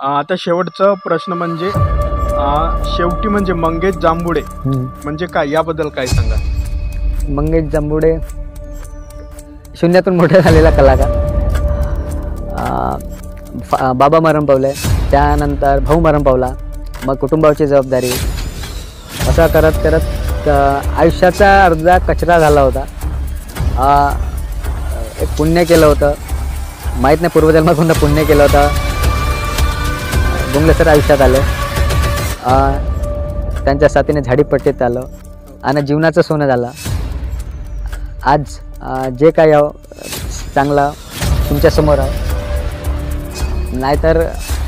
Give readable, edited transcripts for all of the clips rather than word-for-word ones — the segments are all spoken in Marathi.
आता शेवटचा प्रश्न म्हणजे शेवटी म्हणजे मंगेश जांभुडे म्हणजे काय, याबद्दल काय सांगा? मंगेश जांभुडे शून्यातून मोठा झालेला कलाकार. बाबा मरण पावले, त्यानंतर भाऊ मरण पावला, मग कुटुंबाची जबाबदारी, असं करत करत आयुष्याचा अर्धा कचरा झाला होता. एक पुण्य केलं होतं, माहीत नाही पूर्वजन्मात कोणतं पुण्य केलं होतं. गोंगले सर आयुष्यात आले, त्यांच्या साथीने झाडीपट्टीत आलं आणि जीवनाचं सोनं झालं. आज जे काय चांगलं तुमच्यासमोर आहे. नाहीतर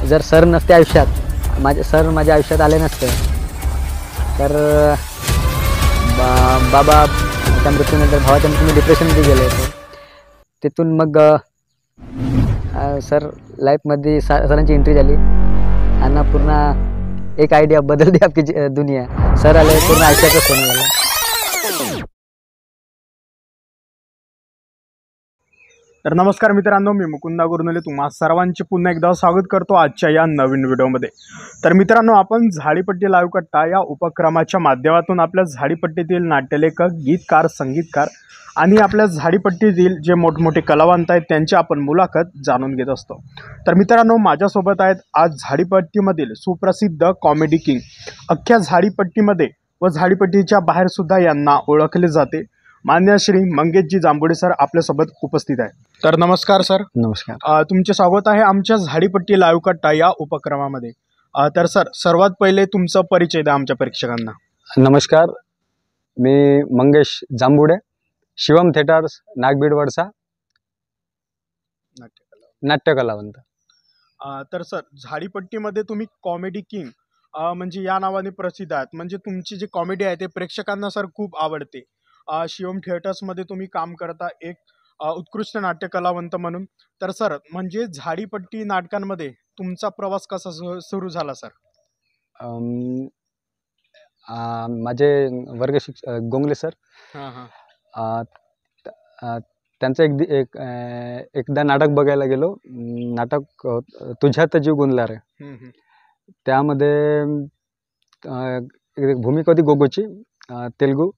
जर सर नसते आयुष्यात, माझ्या आयुष्यात आले नसते तर बाबाच्या मृत्यूनंतर भावाच्या मृत्यूने डिप्रेशनमध्ये गेले होते. तिथून मग सर लाईफमध्ये सरांची एंट्री झाली आणि पूर्ण एक आयडिया बदलली आपली दुनिया. सर आले, पूर्ण आयुष्याचं सोनं झालं. तर नमस्कार मित्रांनो, मी मुकुंदा गुरुनले तुम्हा सर्वांचे पुन्हा एकदा स्वागत करतो आजच्या या नवीन व्हिडिओमध्ये. तर मित्रांनो, आपण झाडीपट्टी लाईव्ह कट्टा या उपक्रमाच्या माध्यमातून आपल्या झाडीपट्टीतील नाट्यलेखक, गीतकार, संगीतकार आणि आपल्या झाडीपट्टीतील जे मोठमोठे कलावंत आहेत त्यांची आपण मुलाखत जाणून घेत असतो. तर मित्रांनो, माझ्यासोबत आहेत आज झाडीपट्टीमधील सुप्रसिद्ध कॉमेडी किंग, अख्ख्या झाडीपट्टीमध्ये व झाडीपट्टीच्या बाहेरसुद्धा यांना ओळखले जाते, मान्य श्री मंगेशजी जांभुडे सर आपल्यासोबत उपस्थित आहे. तर नमस्कार सर. नमस्कार. तुमचे स्वागत आहे आमच्या झाडीपट्टी लाईव्ह कट्टा या उपक्रमामध्ये. तर सर, सर्वात पहिले तुमचा परिचय द्या आमच्या प्रेक्षकांना. नमस्कार, मी मंगेश जांभुडे, शिवम थिएटर्स, नागबीड, वडसा, नाट्यकलावंत. तर सर, झाडीपट्टीमध्ये तुम्ही कॉमेडी किंग म्हणजे या नावाने प्रसिद्ध आहात. म्हणजे तुमची जी कॉमेडी आहे ते प्रेक्षकांना सर खूप आवडते. शिवम थिएटर्समध्ये तुम्ही काम करता एक उत्कृष्ट नाट्यकलावंत म्हणून. तर सर, म्हणजे झाडीपट्टी नाटकांमध्ये तुमचा प्रवास कसा सुरू झाला सर? माझे वर्ग गोंगले सर, त्यांचं एकदा नाटक बघायला गेलो. नाटक तुझ्यात जीव गुंतला रे. त्यामध्ये एक भूमिका होती गोगोची, तेलुगू.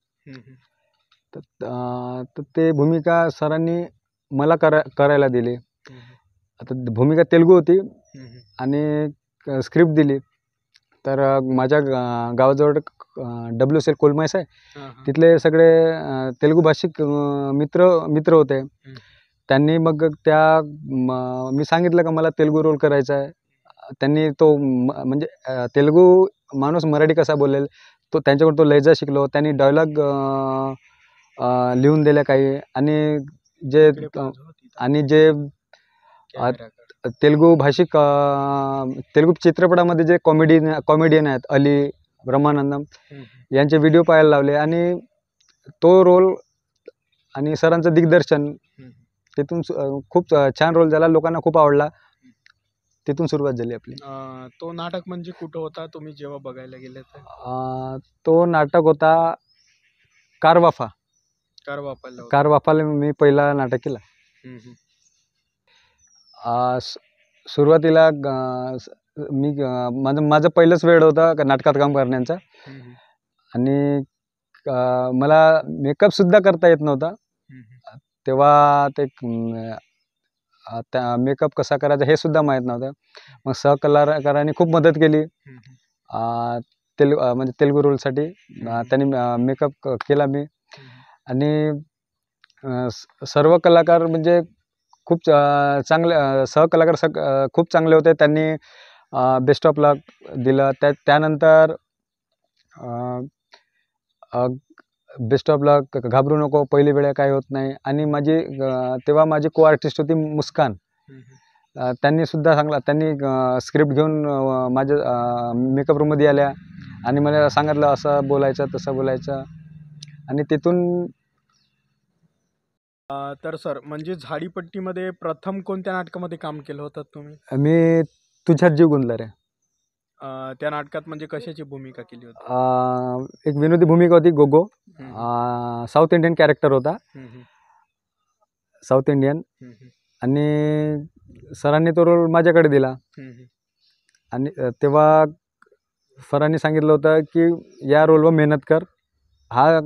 तर ते भूमिका सरांनी मला करायला दिली. आता भूमिका तेलुगू होती आणि स्क्रिप्ट दिली. तर माझ्या गावाजवळ WCL कोलमास आहे, तिथले सगळे तेलुगू भाषिक मित्र होते. त्यांनी मग मी सांगितलं का मला तेलुगू रोल करायचा आहे. त्यांनी तो म्हणजे तेलुगू माणूस मराठी कसा बोलेल तो त्यांच्याकडून तो लहजा शिकलो. त्यांनी डायलॉग लिहून दिल्या काही, आणि जे तेलुगू भाषिक तेलुगू चित्रपटामध्ये जे कॉमेडियन आहेत, अली, ब्रह्मानंदम यांचे व्हिडिओ पाहायला लावले आणि तो रोल आणि सरांचं दिग्दर्शन, तिथून खूप छान रोल झाला. लोकांना खूप आवडला. तिथून सुरुवात झाली आपली. तो नाटक म्हणजे कुठं होता तुम्ही जेव्हा बघायला गेले? तो नाटक होता कारवाफाला मी पहिला नाटक केला. सुरुवातीला मी माझं पहिलंच वेळ होता नाटकात काम करण्याचा आणि मला मेकअप सुद्धा करता येत नव्हता. तेव्हा ते मेकअप कसा करायचा हे सुद्धा माहीत नव्हतं. मग सहकलाकारांनी खूप मदत केली म्हणजे तेलुगू रोलसाठी. त्यांनी मेकअप केला मी आणि सर्व कलाकार म्हणजे खूप चांगले सहकलाकार खूप चांगले होते. त्यांनी बेस्ट ऑफ लक दिलं. त्यानंतर बेस्ट ऑफ लक, घाबरू नको, पहिली वेळ काय होत नाही. आणि तेव्हा माझी को आर्टिस्ट होती मुस्कान. त्यांनी सुद्धा त्यांनी स्क्रिप्ट घेऊन माझ्या मेकअप रूममध्ये आल्या आणि मला सांगितलं असं बोलायचं तसं बोलायचं. आणि तिथून तर सर, म्हणजे झाडीपट्टीमध्ये प्रथम कोणत्या नाटकामध्ये काम केलं होतं तुम्ही? मी तुझ्यात जीव गुंतला रे. त्या नाटकात म्हणजे कशाची भूमिका केली होती? एक विनोदी भूमिका होती, गोगो. साऊथ इंडियन कॅरेक्टर होता, साऊथ इंडियन. आणि सरांनी तो रोल माझ्याकडे दिला आणि तेव्हा सरांनी सांगितलं होतं की या रोलवर मेहनत कर. हा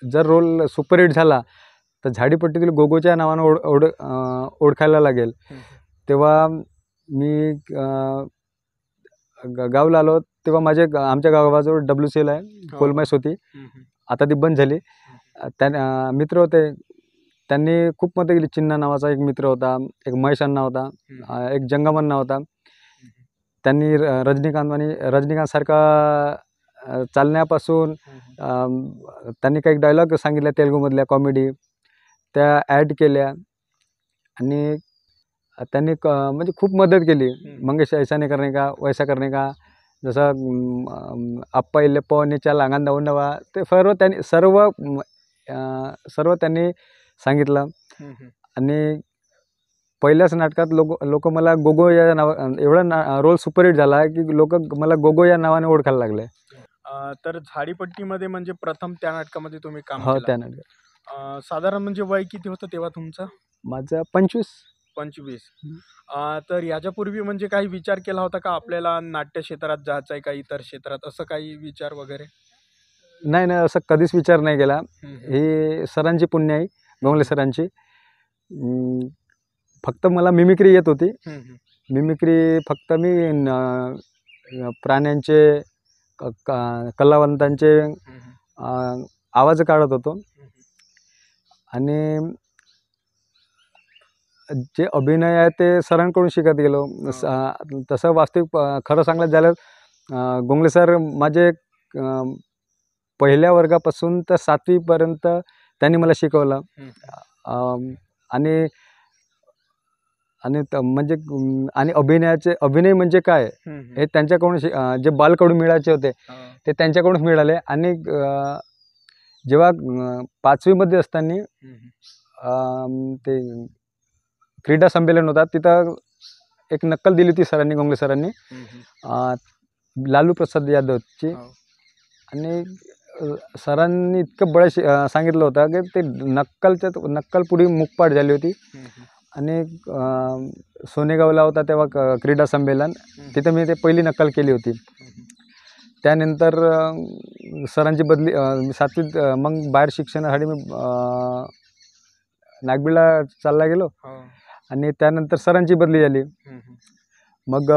जर रोल सुपरहिट झाला तर झाडीपट्टीतील गोगोच्या नावानं ओळखायला लागेल. तेव्हा मी गावाला आलो तेव्हा आमच्या गावाजवळ WCL आहे, कोलमास होती, आता ती बंद झाली. मित्र होते, त्यांनी खूप मदत केली. चिन्ना नावाचा एक मित्र होता, एक महेश अण्णा होता, एक जंगम अण्णा होता. त्यांनी रजनीकांतसारखा चालण्यापासून त्यांनी काही डायलॉग सांगितल्या तेलुगूमधल्या कॉमेडी, त्या ॲड केल्या. आणि त्यांनी म्हणजे खूप मदत केली. मंगेश ऐसा नाही करणे का, वैसा करणे का, जसं आप्पा इल्लेप्पा लांगान धावून नवा, ते सर्व त्यांनी सांगितलं. आणि पहिल्याच नाटकात लोक मला गोगो या एवढा रोल सुपरहिट झाला की लोक मला गोगो या नावाने ओळखायला लागले. तर झाडीपट्टीमध्ये म्हणजे प्रथम त्या नाटकामध्ये तुम्ही काम हो, केलं. त्या नाटकात साधारण म्हणजे वय किती होतं तेव्हा तुमचं? माझं 25. तर याच्यापूर्वी म्हणजे काही विचार केला होता का आपल्याला नाट्य क्षेत्रात जायचं आहे का इतर क्षेत्रात, असं काही विचार वगैरे? नाही, असं कधीच विचार नाही केला. ही सरांची पुण्य आहे, गोंगले सरांची. फक्त मला मिमिक्री येत होती. मिमिक्री फक्त मी प्राण्यांचे, कलावंतांचे आवाज काढत होतो. आणि जे अभिनय आहे ते सरांकडून शिकत गेलो. तसं वास्तविक खरं सांगायचं झालं, गोंगले सर माझे पहिल्या वर्गापासून तर 7वीपर्यंत त्यांनी मला शिकवलं. आणि म्हणजे अभिनय म्हणजे काय हे त्यांच्याकडून जे बालकडून मिळायचे होते ते त्यांच्याकडूनच मिळाले. आणि जेव्हा 5वीमध्ये असताना ते क्रीडा संमेलन होता, तिथं एक नक्कल दिली होती सरांनी, गोंगले सरांनी, लालू प्रसाद यादवची. आणि सरांनी इतकं सांगितलं होतं की ते नक्कल पुरी मुकपाट झाली होती. आणि सोनेगावला होता तेव्हा क्रीडा संमेलन, तिथं मी ते पहिली नक्कल केली होती. त्यानंतर सरांची बदली 7वीत, मग बाहेर शिक्षणासाठी मी नागबीळला चालला गेलो. आणि त्यानंतर सरांची बदली झाली. मग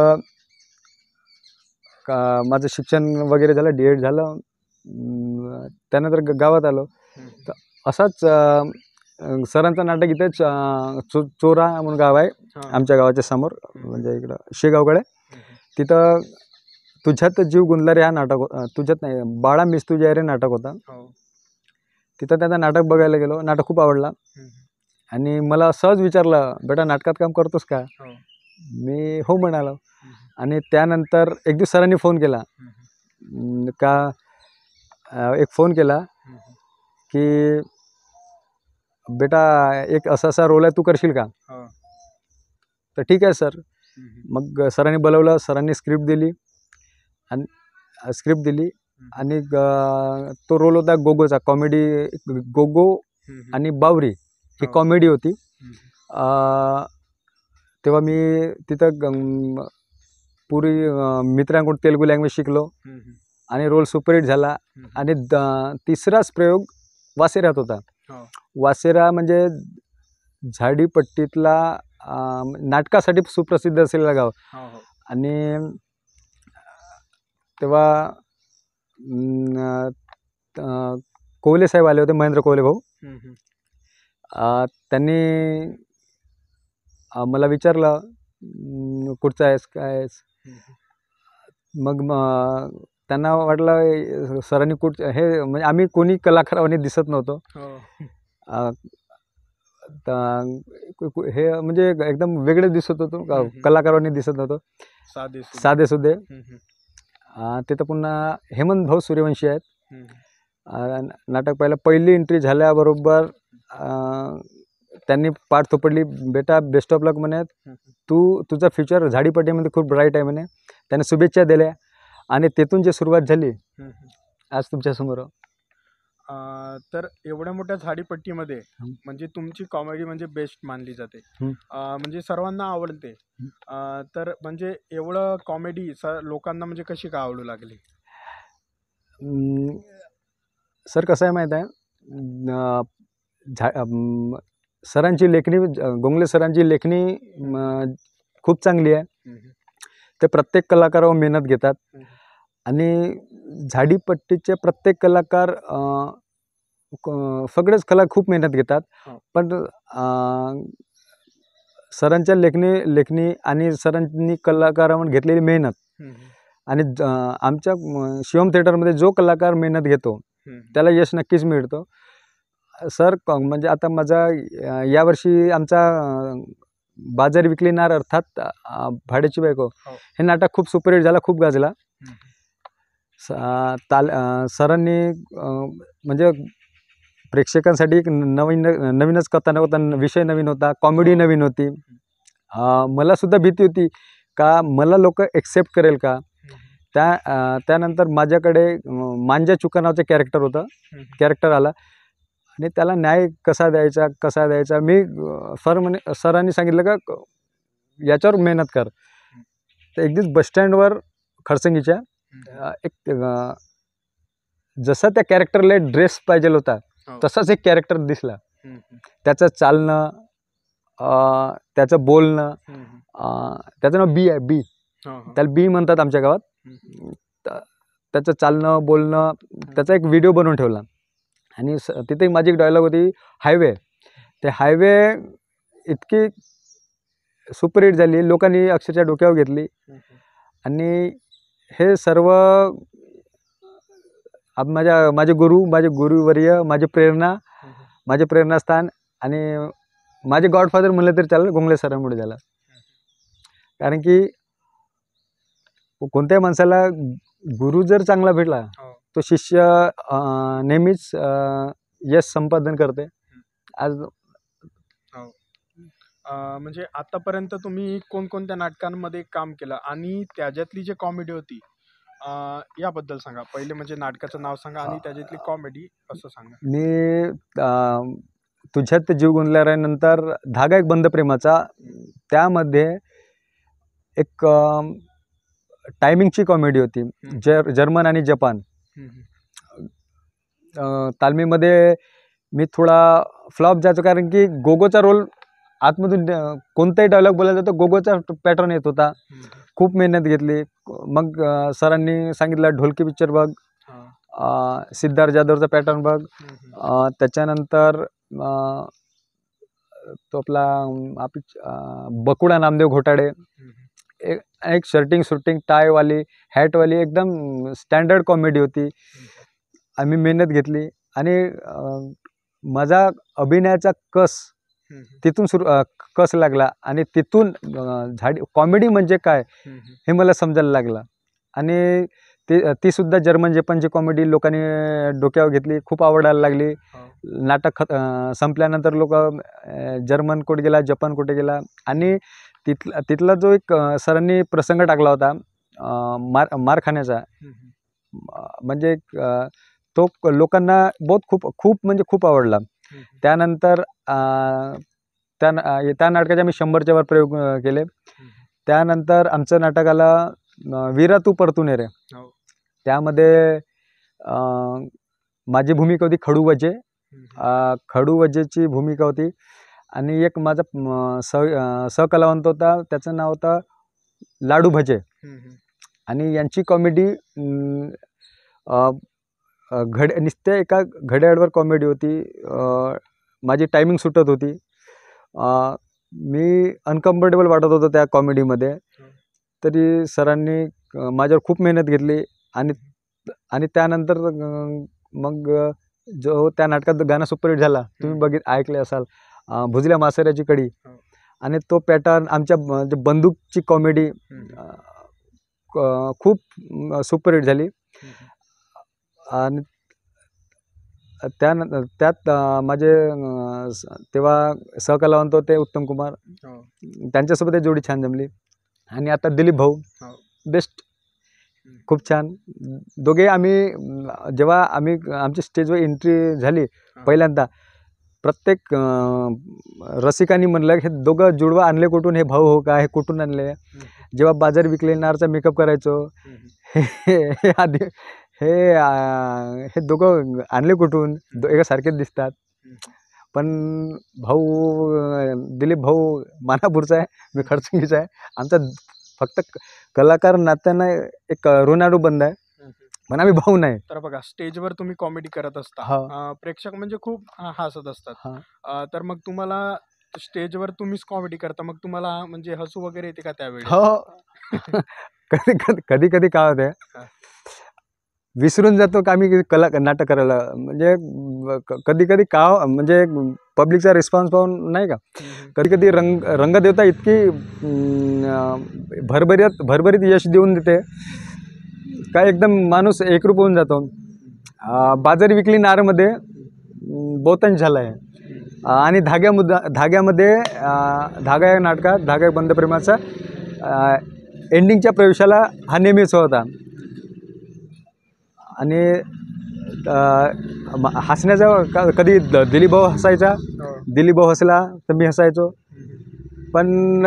माझं शिक्षण वगैरे झालं, D.Ed झालं. त्यानंतर गावात आलो. तर असाच सरांचं नाटक इथेच चोरा म्हणून गाव आहे आमच्या गावाच्या समोर, म्हणजे इकडं शेगावकडे. तिथं तुझ्यात जीव गुंतला रे हा नाटक, तुझ्यात नाही, बाळा मिस तुझ्या रे नाटक होता. तिथं त्याचं नाटक बघायला गेलो. नाटक खूप आवडला. आणि मला सहज विचारलं, बेटा नाटकात काम करतोस का? मी हो म्हणालो. आणि त्यानंतर एक दिवस सरांनी फोन केला की बेटा एक असा रोल आहे, तू करशील का? तर ठीक आहे सर. मग सरांनी बोलवलं, सरांनी स्क्रिप्ट दिली. आणि तो रोल होता गोगोचा, कॉमेडी. गोगो आणि बावरी ही कॉमेडी होती. तेव्हा मी तिथं पुरी मित्रांकडून तेलुगू लँग्वेज शिकलो आणि रोल सुपरहिट झाला. आणि तिसराच प्रयोग वासेरात होता. वासेरा म्हणजे झाडीपट्टीतला नाटकासाठी सुप्रसिद्ध असलेला गाव. आणि तेव्हा कोहले साहेब आले होते, महेंद्र कोहले भाऊ. त्यांनी मला विचारलं, कुठचा आहेस, काय आहेस? मग त्यांना वाटलं सरांनी हे म्हणजे आम्ही कोणी कलाकारांनी दिसत नव्हतो. हे म्हणजे एकदम वेगळे दिसत होतो, कलाकारांनी दिसत नव्हतो, साधे सुधे. तिथं पुन्हा हेमंत भाऊ सूर्यवंशी आहेत. नाटक पाहिलं. पहिली एंट्री झाल्याबरोबर त्यांनी पाठ थोपडली, बेटा बेस्ट ऑफ लक म्हणे, तुझा फ्युचर झाडीपट्टीमध्ये खूप ब्राईट आहे म्हणे. त्याने शुभेच्छा दिल्या. आणि तिथून जी सुरुवात झाली आज तुमच्यासमोर. तर एवढ्या मोठ्या झाडीपट्टीमध्ये हं. म्हणजे तुमची कॉमेडी म्हणजे बेस्ट मानली जाते. हं. म्हणजे सर्वांना आवडते. तर म्हणजे एवढं कॉमेडी लोकांना म्हणजे कशी काय आवडू लागली? सर कसं आहे माहीत आहे, सरांची लेखणी, गोंगले सरांची लेखणी खूप चांगली आहे. ते प्रत्येक कलाकारावर मेहनत घेतात आणि झाडीपट्टीचे प्रत्येक कलाकार सगळेच कला खूप मेहनत घेतात. हो. पण सरांच्या लेखणी आणि सरांनी कलाकारावर घेतलेली मेहनत आणि आमच्या शिवम थिएटरमध्ये जो कलाकार मेहनत घेतो त्याला यश नक्कीच मिळतं. सर म्हणजे आता माझा यावर्षी आमचा बाजार विकली नार अर्थात भाड्याची बायको हे नाटक खूप सुपरहिट झाला, खूप गाजला. सरांनी म्हणजे प्रेक्षकांसाठी एक नवीनच कथानक होता, विषय नवीन होता, कॉमेडी नवीन होती. मला सुद्धा भीती होती का मला लोक एक्सेप्ट करेल का. त्यानंतर माझ्याकडे मांजा चुका नावाचं कॅरेक्टर आला आणि त्याला न्याय कसा द्यायचा मी सरांनी सांगितलं का याच्यावर मेहनत कर. तर एक दिवस बसस्टँडवर खडसंगीच्या एक जसा त्या कॅरेक्टरला ड्रेस पाहिजे होता तसाच एक कॅरेक्टर दिसला. त्याचं चालणं, त्याचं बोलणं, त्याचं नाव बी आहे, बी त्याला बी म्हणतात आमच्या गावात. त्याचं चालणं बोलणं त्याचा एक व्हिडिओ बनवून ठेवला आणि तिथे माझी एक डायलॉग होती हायवे. ते हायवे इतकी सुपरहिट झाली, लोकांनी अक्षरशः डोक्यावर घेतली आणि हे सर्व माझे गुरुवर्य, माझे प्रेरणास्थान आणि माझे गॉडफादर म्हणलं तरी चालेल, गोंगले सरांमुळे झाला. कारण की कोणत्याही माणसाला गुरु जर चांगला भेटला तो शिष्य नेहमीच यश संपादन करते. आज म्हणजे आतापर्यंत तुम्ही कोणकोणत्या नाटकांमध्ये काम केलं आणि त्याच्यातली जी कॉमेडी होती याबद्दल सांगा. पहिले म्हणजे नाटकाचं नाव सांगा आणि त्याच्यातली कॉमेडी असं सांगा. मी तुझ्यात जीव गुंतल्यानंतर धागा एक बंद प्रेमाचा, त्यामध्ये एक टायमिंगची कॉमेडी होती, जर्मन आणि जपान. तालमीमध्ये मी थोडा फ्लॉप जायचो कारण की गोगोचा रोल आतमधून कोणताही डायलॉग बोलायचा तर गोगोचा पॅटर्न येत होता. खूप मेहनत घेतली. मग सरांनी सांगितलं ढोलकी पिक्चर बघ, सिद्धार्थ जाधवचा पॅटर्न बघ. त्याच्यानंतर तो आपला बकुळा नामदेव घोटाळे, एक शूटिंग टायवाली हॅटवाली एकदम स्टँडर्ड कॉमेडी होती. आम्ही मेहनत घेतली आणि माझा अभिनयाचा तिथून कस लागला आणि तिथून कॉमेडी म्हणजे काय हे मला समजायला लागलं. आणि ती सुद्धा जर्मन जपानची कॉमेडी लोकांनी डोक्यावर घेतली, खूप आवडायला लागली. नाटक संपल्यानंतर लोक जर्मन कुठे गेला, जपान कुठे गेला. आणि तिथला जो एक सरांनी प्रसंग टाकला होता मार खाण्याचा, म्हणजे तो लोकांना खूप म्हणजे खूप आवडला. त्यानंतर त्या नाटकाचे आम्ही 100च्या वर प्रयोग केले. त्यानंतर आमचं नाटक आलं वीरा तू परतून ये रे. त्यामध्ये माझी भूमिका होती खडूवजेची भूमिका होती. आणि एक माझा सहकलावंत होता, त्याचं नाव होतं लाडू भजे. आणि यांची कॉमेडी नुसत्या एका घड्याळवर कॉमेडी होती. माझी टायमिंग सुटत होती. मी अनकम्फर्टेबल वाटत होतं त्या कॉमेडीमध्ये. तरी सरांनी माझ्यावर खूप मेहनत घेतली आणि त्यानंतर मग जो त्या नाटकात गाणं सुपरहिट झाला, तुम्ही ऐकले असाल, भुजल्या मासऱ्याची कडी. आणि तो पॅटर्न आमच्या बंदूकची कॉमेडी खूप सुपरहिट झाली. आणि त्यात माझे तेव्हा सहकलावंत होते उत्तम कुमार, त्यांच्यासोबत जोडी छान जमली. आणि आता दिलीप भाऊ बेस्ट. खूप छान. दोघे आम्ही जेव्हा आम्ही आमची स्टेजवर एंट्री झाली पहिल्यांदा, प्रत्येक रसिकांनी म्हणलं हे दोघं जुळवं आणले कुठून, हे भाऊ हो का, हे कुठून आणले. जेव्हा बाजार विकलेनारचा मेकअप करायचो, हे हे आधी हे हे दोघं आणले कुठून, एकासारखेच दिसतात. पण भाऊ दिलीप भाऊ मानापूरचा आहे, मी खडचंगीचा आहे. आमचा फक्त कलाकार नात्यानं एक ऋणाडू बंद आहे, पण आम्ही भाऊ नाही. तर बघा, स्टेजवर तुम्ही कॉमेडी करत असता, प्रेक्षक म्हणजे खूप हसत असतात. तर मग तुम्हाला स्टेजवर तुम्हीच कॉमेडी करता, मग तुम्हाला म्हणजे हसू वगैरे येते का त्यावेळी? हो. कधी कधी काय होते, विसरून जातो का आम्ही नाटक करायला. म्हणजे कधी कधी का म्हणजे पब्लिकचा रिस्पॉन्स पाहून नाही का, कधी कधी रंगदेवता इतकी भरभरीत यश देऊन देते काय एकदम माणूस एकरूप होऊन जातो. बाजारी विकली नारमध्ये बहुतांश झाला आहे. आणि धाग्यामध्ये धागा या नाटकात, धागा बंद प्रेमाचा एंडिंगच्या प्रवेशाला हा नेहमीच होता. आणि हसण्याचा कधी दिलीप भाऊ हसायचा, दिलीप भाऊ हसला तर मी हसायचो. पण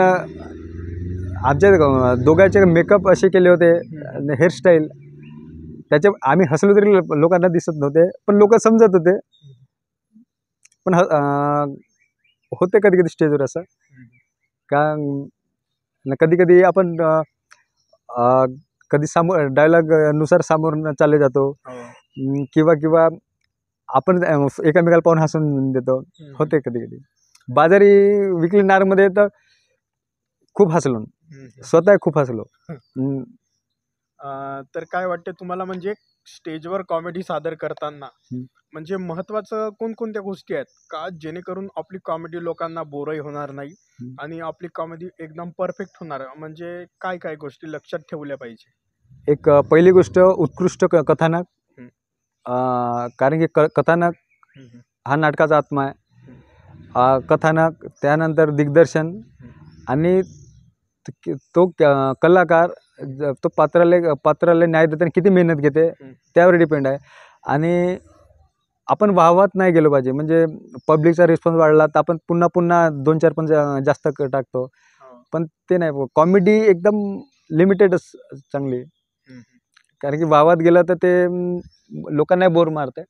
आमच्या दोघांचे मेकअप असे केले होते, हेअरस्टाईल, त्याच्या आम्ही हसलो तरी लोकांना दिसत नव्हते, पण लोक समजत होते. पण होते कधी कधी स्टेजवर असं का, कधी कधी आपण कधी डायलॉग नुसार सामोर चालले जातो, किंवा आपण एकामेकाला पाहून हसून देतो. होते कधी कधी. बाजारी विकली नारमध्ये तर खूप हसलो, स्वतः खूप हसलो. तर काय वाटते तुम्हाला, म्हणजे स्टेजवर कॉमेडी सादर करताना म्हणजे महत्वाचं कोणकोणत्या गोष्टी आहेत का, जेणेकरून आपली कॉमेडी लोकांना बोरही होणार नाही आणि आपली कॉमेडी एकदम परफेक्ट होणार, म्हणजे काय काय गोष्टी लक्षात ठेवल्या पाहिजे? एक पहिली गोष्ट उत्कृष्ट कथानक. कारण की कथानक हा नाटकाचा आत्मा आहे. कथानक, त्यानंतर दिग्दर्शन, आणि तो कलाकार तो पात्राला न्याय देताना किती मेहनत घेते त्यावर डिपेंड आहे. आणि आपण वाहवात नाही गेलो पाहिजे. म्हणजे पब्लिकचा रिस्पॉन्स वाढला तर आपण पुन्हा 2-4 पण जास्त टाकतो, पण ते नाही. कॉमेडी एकदम लिमिटेडच चांगली, कारण की वाहवात गेलं तर ते लोकांना बोर मारते.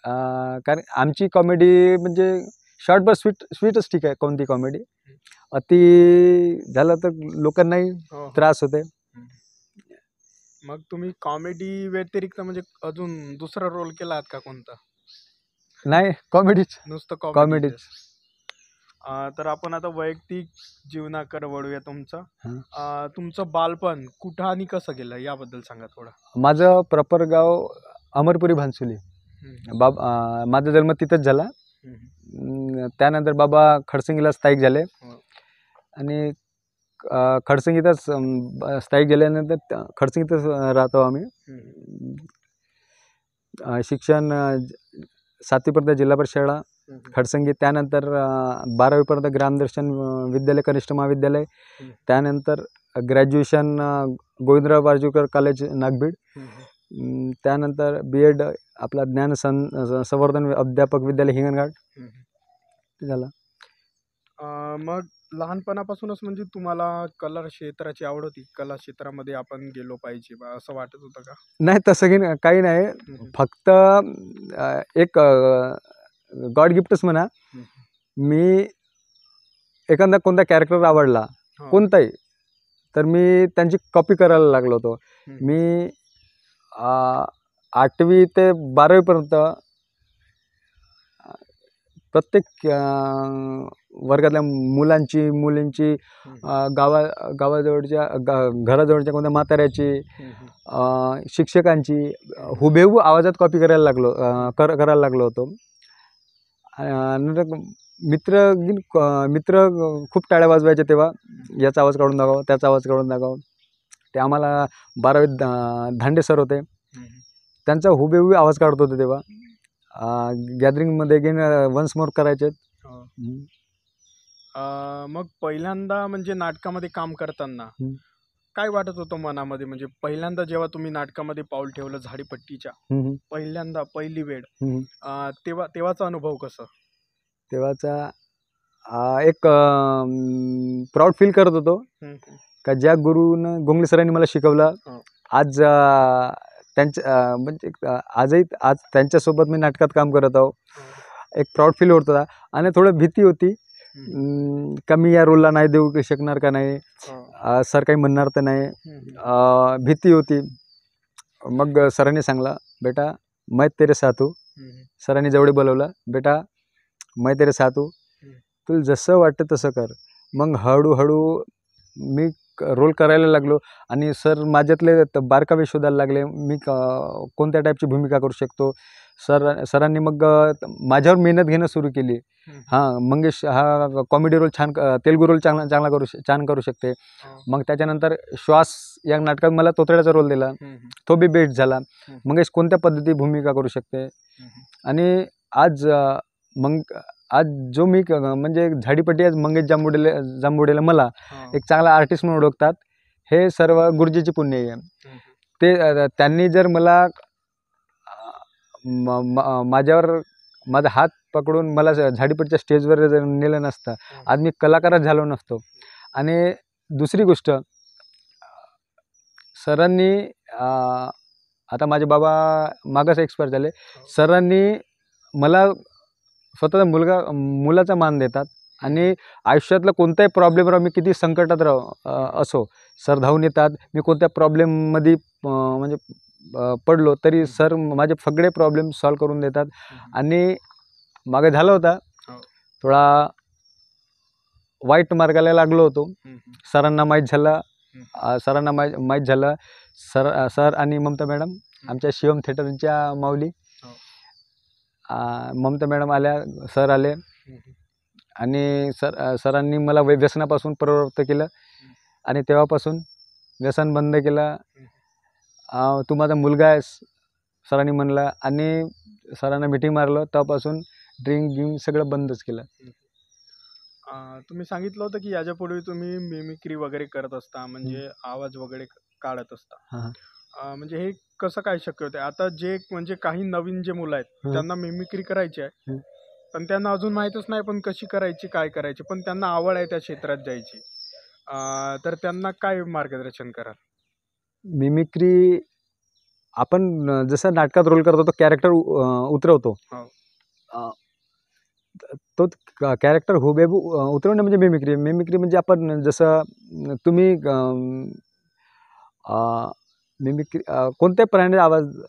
कारण आमची कॉमेडी म्हणजे शॉर्ट बस स्वीटच ठीक आहे. कोणती कॉमेडी अति झालं तर लोकांनाही त्रास होते. मग तुम्ही कॉमेडी व्यतिरिक्त म्हणजे अजून दुसरा रोल केला आहात का कोणता? नाही, कॉमेडीच, नुसतं कॉमेडीच. तर आपण आता वैयक्तिक जीवनाकडे वळूया. तुमचं बालपण कुठं आणि कसं गेलं याबद्दल सांगा थोडं. माझं प्रॉपर गाव अमरपुरी भानसुली. माझा जन्म तिथंच झाला. त्यानंतर बाबा खडसंगीला स्थायिक झाले, आणि खडसंगीतच स्थायिक झाल्यानंतर खडसंगीतच राहतो आम्ही. शिक्षण 7वीपर्यंत जिल्हा परिषद शाळा खडसंगी, त्यानंतर 12वीपर्यंत ग्रामदर्शन विद्यालय कनिष्ठ महाविद्यालय, त्यानंतर ग्रॅज्युएशन गोविंदराव बारजीकर कॉलेज नागभीड, त्यानंतर B.Ed आपला ज्ञान संवर्धन अध्यापक विद्यालय हिंगणघाट झाला. मग लहानपणापासूनच म्हणजे तुम्हाला कला क्षेत्राची आवड होती, कला क्षेत्रामध्ये आपण गेलो पाहिजे बा असं वाटत होतं का? नाही, तसं काही नाही. फक्त एक गॉड गिफ्टच म्हणा. मी एखादा कोणता कॅरेक्टर आवडला कोणताही, तर मी त्यांची कॉपी करायला लागलो होतो. मी 8वी ते 12वीपर्यंत प्रत्येक वर्गातल्या मुलांची, मुलींची, गावाजवळच्या घराजवळच्या कोणत्या म्हाताऱ्याची, शिक्षकांची हुबेहूब आवाजात कॉपी करायला लागलो होतो. नंतर मित्र खूप टाळ्या वाजवायचे तेव्हा, याचा आवाज काढून दाखव, त्याचा आवाज काढून दाखव. ते आम्हाला 12वीत धांडे सर होते, त्यांचा हुबेहूब आवाज काढत होते तेव्हा. गॅदरिंगमध्ये गेन वन्स मोर करायचे. मग पहिल्यांदा म्हणजे नाटकामध्ये काम करताना काय वाटत होतं मनामध्ये, म्हणजे पहिल्यांदा जेव्हा तुम्ही नाटकामध्ये पाऊल ठेवलं झाडीपट्टीच्या पहिल्यांदा पहिली वेळ, तेव्हाचा अनुभव कसा? तेव्हाचा एक प्राऊड फील करत होतो का ज्या गुरुनं गोंगले सरांनी मला शिकवलं, आज म्हणजे आजही आज त्यांच्यासोबत मी नाटकात काम करत आहो. एक प्राऊड फील होत होता आणि थोडं भीती होती का मी या रोलला नाही देऊ शकणार का नाही, सर काही म्हणणार तर नाही, भीती होती. मग सरांनी सांगलं, बेटा मैं तेरे साथ हूँ. सरांनी जवळ बोलवलं, बेटा मैं तेरे साथ हूँ, तुला जसं वाटतं तसं कर. मग हळूहळू मी रोल करायला लागलो आणि सर माझ्यातले बारकावे शोधायला लागले, मी कोणत्या टाईपची भूमिका करू शकतो. सरांनी मग माझ्यावर मेहनत घेणं सुरू केली. मंगेश हा कॉमेडी रोल छान, तेलुगू रोल छान करू शकते. मग त्याच्यानंतर श्वास या नाटकात मला तोतड्याचा रोल दिला, तो बी बेस्ट झाला. मंगेश कोणत्या पद्धती भूमिका करू शकते. आणि आज जो मी म्हणजे झाडीपट्टी आज मंगेश जांभुडेला मला एक चांगला आर्टिस्ट म्हणून ओळखतात, हे सर्व गुरुजीची पुण्य आहे. ते त्यांनी जर मला माझ्यावर माझा हात पकडून मला झाडीपट्टीच्या स्टेजवर जर नेलं नसतं, आज मी कलाकारच झालो नसतो. आणि दुसरी गोष्ट, सरांनी आता माझे बाबा मागास एक्सपायर झाले, सरांनी मला स्वतःचा मुलाचा मान देतात. आणि आयुष्यातला कोणताही प्रॉब्लेम राहू, मी किती संकटात असो, सर धावून येतात. मी कोणत्या प्रॉब्लेममध्ये म्हणजे पडलो तरी सर माझे सगळे प्रॉब्लेम सॉल्व करून देतात. आणि मागे झाला होता थोडा वाईट मार्गाला लागलो होतो, सरांना माहीत झालं. सर आणि ममता मॅडम, आमच्या शिवम थिएटरच्या माऊली, ममता मॅडम आल्या, सर आले आणि सरांनी मला व्यसनापासून प्रवृत्त केलं. आणि तेव्हापासून व्यसन बंद केलं. तू माझा मुलगा आहेस सरांनी म्हणलं. आणि सरांना मिटिंग मारलं, तेव्हापासून ड्रिंक सगळं बंदच केलं. तुम्ही सांगितलं होतं की याच्यापूर्वी तुम्ही मिमिक्री वगैरे करत असता, म्हणजे आवाज वगैरे काढत असता. म्हणजे हे कसं काय शक्य होतं? आता जे म्हणजे काही नवीन जे मुलं आहेत त्यांना मिमिक्री करायची आहे, पण त्यांना अजून माहीतच नाही पण कशी करायची, काय करायची, पण त्यांना आवड आहे त्या क्षेत्रात जायची, तर त्यांना काय मार्गदर्शन कराल? मिमिक्री आपण जसं नाटकात रोल करतो, तो कॅरेक्टर उतरवतो, तो कॅरेक्टर हुबेहूब उतरवणे म्हणजे मिमिक्री म्हणजे आपण जसं तुम्ही मिमिक्री कोणत्याही प्राण्याचा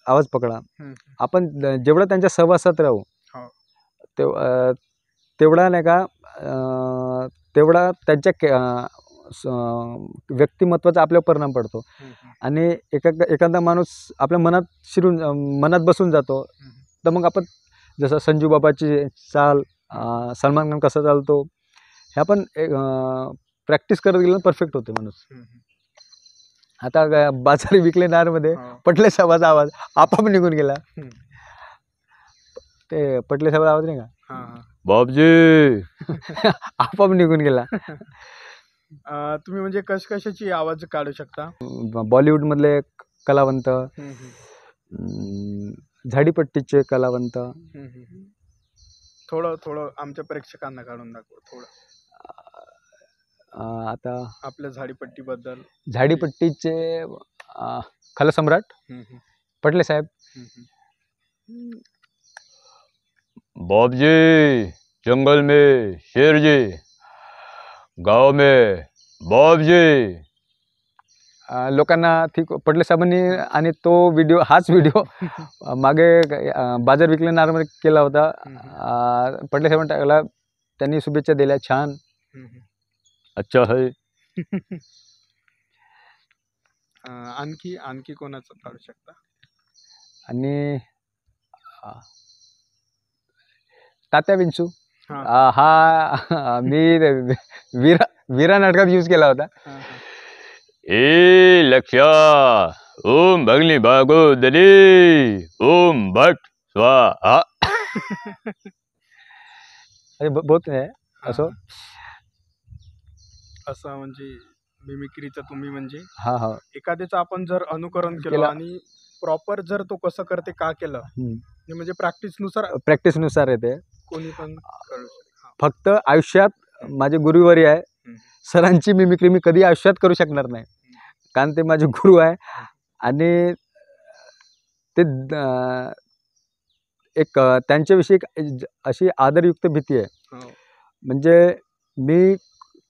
आवाज पकडा, आपण जेवढं त्यांच्या सहवासात राहू तेवढा नाही का, तेवढा त्यांच्या व्यक्तिमत्वाचा आपल्यावर परिणाम पडतो. आणि एखादा माणूस आपल्या मनात बसून जातो. तर मग आपण जसं संजू बाबाची चाल, सलमान खान कसा चालतो, हे आपण प्रॅक्टिस करत गेलं परफेक्ट होते माणूस. आता बाजारी विकले नारमध्ये पटले साहेबाचा आवाज आपाप निघून गेला. ते पटले साहेबाचा आवाज नाही का, बाबजी, आपाप निघून गेला. तुम्ही म्हणजे कशाची आवाज काढू शकता? बॉलिवूड मधले कलावंत, झाडीपट्टीचे कलावंत. थोडं आमच्या प्रेक्षकांना काढून दाखव थोडं. आता आपल्या झाडीपट्टी बद्दल. झाडीपट्टीचे खलसम्राट पटले साहेब. बाबजी, जंगल में शेर जी, गाव में बाबजी. लोकांना ठीक पटले साहेबांनी. आणि तो व्हिडिओ, हाच व्हिडिओ मागे बाजार विकले नारमध्ये केला होता. पटले साहेबांनी टाकला, त्यांनी शुभेच्छा दिल्या, छान, अच्छा है. आणखी कोणाचं काढू शकता? आणि तात्या विंचू, हा मी वीरा नाटकात यूज केला होता. ए लक्ष्या, ओम भगनी भागोदरी, ओम भट स्वाहा. अरे बहुत आहे असं म्हणजे मिमिक्रीचं तुम्ही म्हणजे हा हा एखाद्याचं आपण जर अनुकरण केलं केलं. आणि प्रॉपर जर तो कसं करते का केलं हे म्हणजे प्रॅक्टिसनुसार प्रॅक्टिसनुसार येते. कोणी पण करू शकते. हा. फक्त आयुष्यात माझे गुरुवारी आहे, सरांची मिमिक्री मी कधी आयुष्यात करू शकणार नाही, कारण ते माझे गुरु आहे. आणि ते एक त्यांच्याविषयी एक अशी आदरयुक्त भीती आहे. हो. म्हणजे मी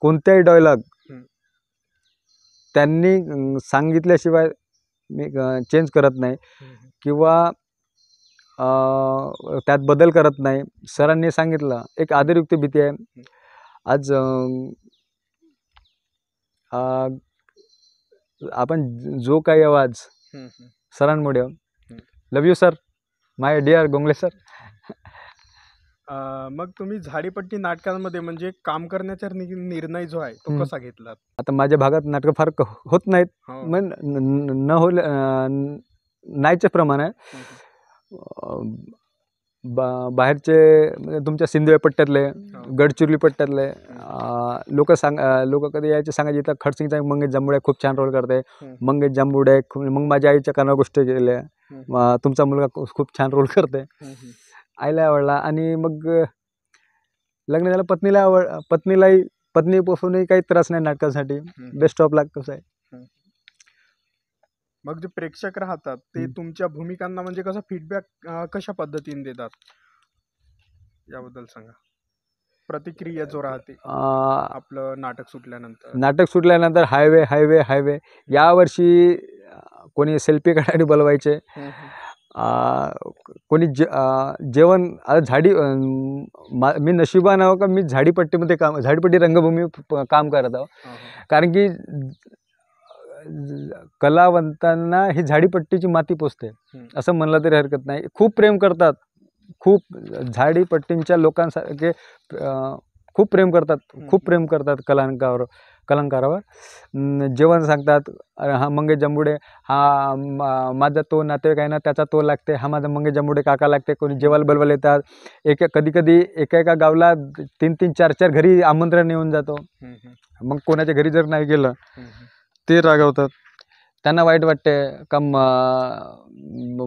कोणत्याही डायलॉग त्यांनी सांगितल्याशिवाय मी चेंज करत नाही किंवा त्यात बदल करत नाही. सरांनी सांगितलं, एक आदरयुक्त भीती आहे. आज आपण जो काही आवाज सरांमुळे, love you sir, my dear Gongale sir. मग तुम्ही झाडीपट्टी नाटकांमध्ये म्हणजे काम करण्याचा निर्णय जो आहे तो कसा घेतला? आता माझ्या भागात नाटकं फार होत नाहीत, हो. मग न होले नाहीचे प्रमाण आहे. बाहेरचे म्हणजे तुमच्या सिंधुवे पट्ट्यातले, गडचिरोली पट्ट्यातले लोक कधी यायचे सांगायचे, इथं खडसिंगचा मंगेश जांभुडे खूप छान रोल करते. मंगेश जांभुडे, मग माझ्या आईच्या कानावर गोष्ट केल्या, तुमचा मुलगा खूप छान रोल करते. आईला आवडला. आणि मग लग्न झालं, पत्नीपासूनही काही त्रास नाही नाटकासाठी. बेस्ट ऑफ लक. कसं आहे, मग जे प्रेक्षक राहतात ते तुमच्या भूमिकांना म्हणजे कसा फीडबॅक कशा पद्धतीने देतात याबद्दल सांगा. प्रतिक्रिया जो राहते आपलं नाटक सुटल्यानंतर हायवे हायवे हायवे. यावर्षी कोणी सेल्फी काढायला बोलवायचे, कोणी जेवण. झाडी मी नशिबान आहो का मी झाडीपट्टीमध्ये झाडीपट्टी रंगभूमी काम करत आहो, कारण की कलावंतांना ही झाडीपट्टीची माती पोचते असं म्हणलं तरी हरकत नाही. खूप प्रेम करतात, खूप झाडीपट्टींच्या लोकांसारखे खूप प्रेम करतात कलाकारावर. जेवण सांगतात, हा मंगेश जांभुडे, हा माझा तो नातेवाईक आहे ना, त्याचा तो लागते, हा माझा मंगेश जांभुडे काका लागते. कोणी जेवायला बोलवायला येतात. कधी एका गावला 3-3, 4-4 घरी आमंत्रण येऊन जातो. मग कोणाच्या घरी जर नाही गेलं ते रागवतात, त्यांना वाईट वाटते का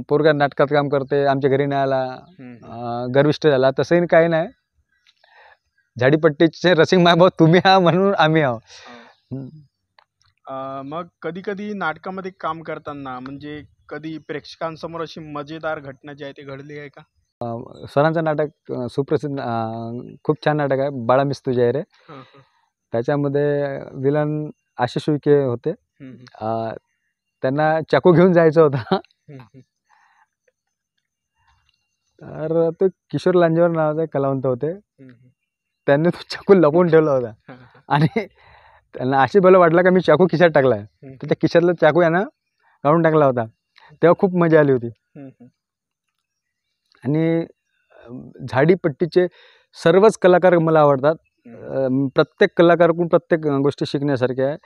पोरगा नाटकात काम करते, आमच्या घरी नाही आला, गर्विष्ठ झाला. तसंही काही नाही. झाडीपट्टीचे रसिक मायभाऊ तुम्ही आहा म्हणून आम्ही आहो. मग कधी कधी नाटकामध्ये काम करताना म्हणजे कधी प्रेक्षकांसमोर अशी मजेदार घटना जी आहे ती घडली आहे का? सरांचं नाटक सुप्रसिद्ध, खूप छान नाटक आहे, बाळा मिस तुझ्या रे. त्याच्यामध्ये विलन आशिष उईके होते. त्यांना चाकू घेऊन जायचं होतं. तर ते किशोर लांजेवर नावाचे कलावंत होते. त्यांनी तो चाकू लपवून ठेवला होता आणि त्यांना अशी बरं वाटलं का मी चाकू खिशात टाकलाय, तर त्या खिशातला चाकू यानं काढून टाकला होता. तेव्हा खूप मजा आली होती. आणि झाडीपट्टीचे सर्वच कलाकार मला आवडतात. प्रत्येक कलाकाराकडून प्रत्येक गोष्टी शिकण्यासारख्या आहे.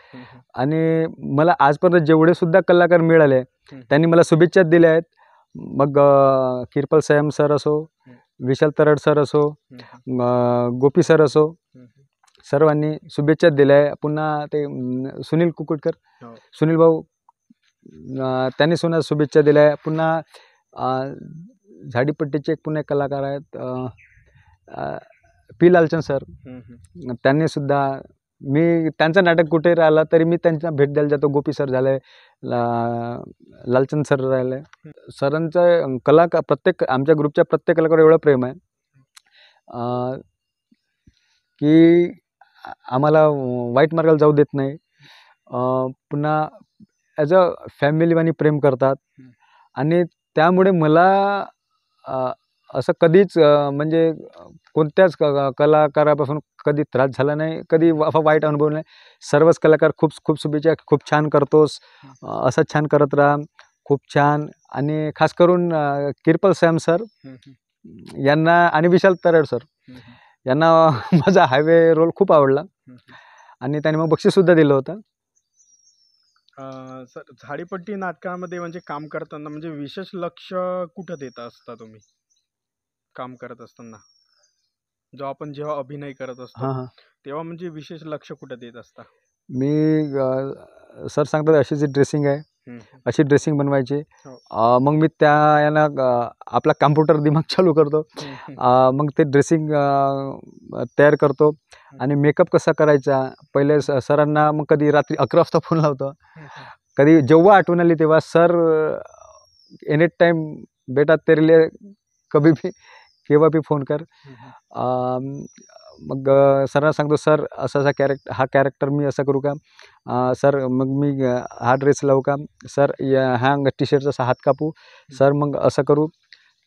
आणि मला आजपर्यंत जेवढे सुद्धा कलाकार मिळाले त्यांनी मला शुभेच्छा दिल्या आहेत. मग किरपल सयम सर असो, विशाल तरड सर असो, गोपी सर असो, सर्वांनी शुभेच्छा दिल्या आहे. पुन्हा ते सुनील कुकुटकर, सुनील भाऊ, त्यांनी सुद्धा शुभेच्छा दिल्या आहे. पुन्हा झाडीपट्टीचे एक पुन्हा एक कलाकार आहेत पी लालचंद सर, त्यांनी सुद्धा, मी त्यांचं नाटक कुठे राहिलं तरी मी त्यांना भेट द्यायला जातो. गोपी सर झाले, लालचंद सर राहिले. सरांचं प्रत्येक आमच्या ग्रुपच्या प्रत्येक कलाकारावर एवढं प्रेम आहे की आम्हाला वाईट मार्गाला जाऊ देत नाही. पुन्हा ॲज अ फॅमिलीवानी प्रेम करतात. आणि त्यामुळे मला असं कधीच म्हणजे कोणत्याच कलाकारापासून कधी त्रास झाला नाही, कधी वाईट अनुभव नाही. सर्वच कलाकार खूप शुभेच्छा, खूप छान करतोस, असंच छान करत राहा, खूप छान. आणि खास करून किरपल सॅम सर यांना आणि विशाल तरड सर यांना माझा हायवे रोल खूप आवडला आणि त्यांनी मग बक्षीससुद्धा दिलं होतं. सर, झाडीपट्टी नाटकामध्ये म्हणजे काम करताना म्हणजे विशेष लक्ष कुठं देत असता तुम्ही काम करत असताना? जेव्हा अभिनय करत असतो तेव्हा म्हणजे विशेष लक्ष कुठं देत असता? मी सर सांगतात अशी ड्रेसिंग आहे, अशी ड्रेसिंग बनवायची. मग मी त्या यानं आपला कॉम्प्युटर दिमाग चालू करतो. मग ते ड्रेसिंग तयार करतो. आणि मेकअप कसा करायचा पहिले सरांना मग कधी रात्री 11 वाजता फोन लावतो. कधी जेव्हा आठवण आली तेव्हा, सर एनी टाइम बेटा तेरे लिए कभी भी केव्हा भी फोन कर. मग सरांना सांगतो, सर असा हा कॅरेक्टर मी असं करू का, सर मग मी हा ड्रेस लावू का, सर हा टी शर्टचा असा हात कापू, सर मग असं करू,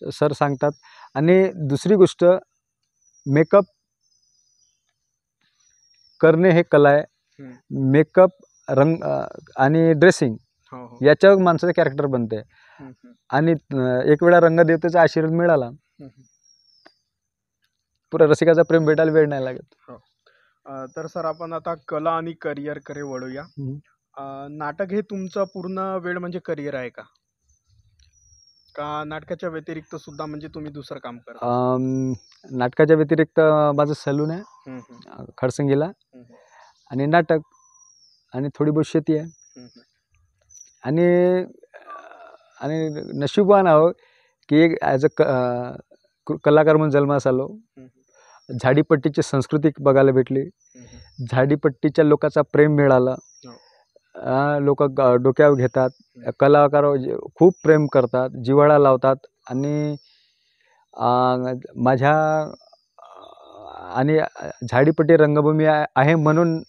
सर सांगतात. आणि दुसरी गोष्ट, मेकअप करणे हे कला आहे. मेकअप, रंग आणि ड्रेसिंग याच्यावर माणसाचं कॅरेक्टर बनते. आणि एक वेळा रंगदेवतेचा आशीर्वाद मिळाला, पुरा रसिकाचा प्रेम भेटायला वेळ नाही लागत. तर सर आपण आता कला आणि करिअरकडे वळूया. नाटक हे तुमचं पूर्ण वेळ म्हणजे करिअर आहे का नाटकाच्या व्यतिरिक्त सुद्धा म्हणजे तुम्ही दुसरं काम करता? नाटकाच्या व्यतिरिक्त माझं सलून आहे खडसंगीला, आणि नाटक, आणि थोडी बहुत शेती आहे. आणि नशीबवान आहो की एक ॲज अ कलाकार म्हणून जन्मास आलो. झाडीपट्टीची संस्कृती बघायला भेटली. झाडीपट्टीच्या लोकांचा प्रेम मिळाला. लोक डोक्यावर घेतात. कलाकार खूप प्रेम करतात, जिव्हाळा लावतात. आणि माझ्या आणि झाडीपट्टी रंगभूमी आहे म्हणून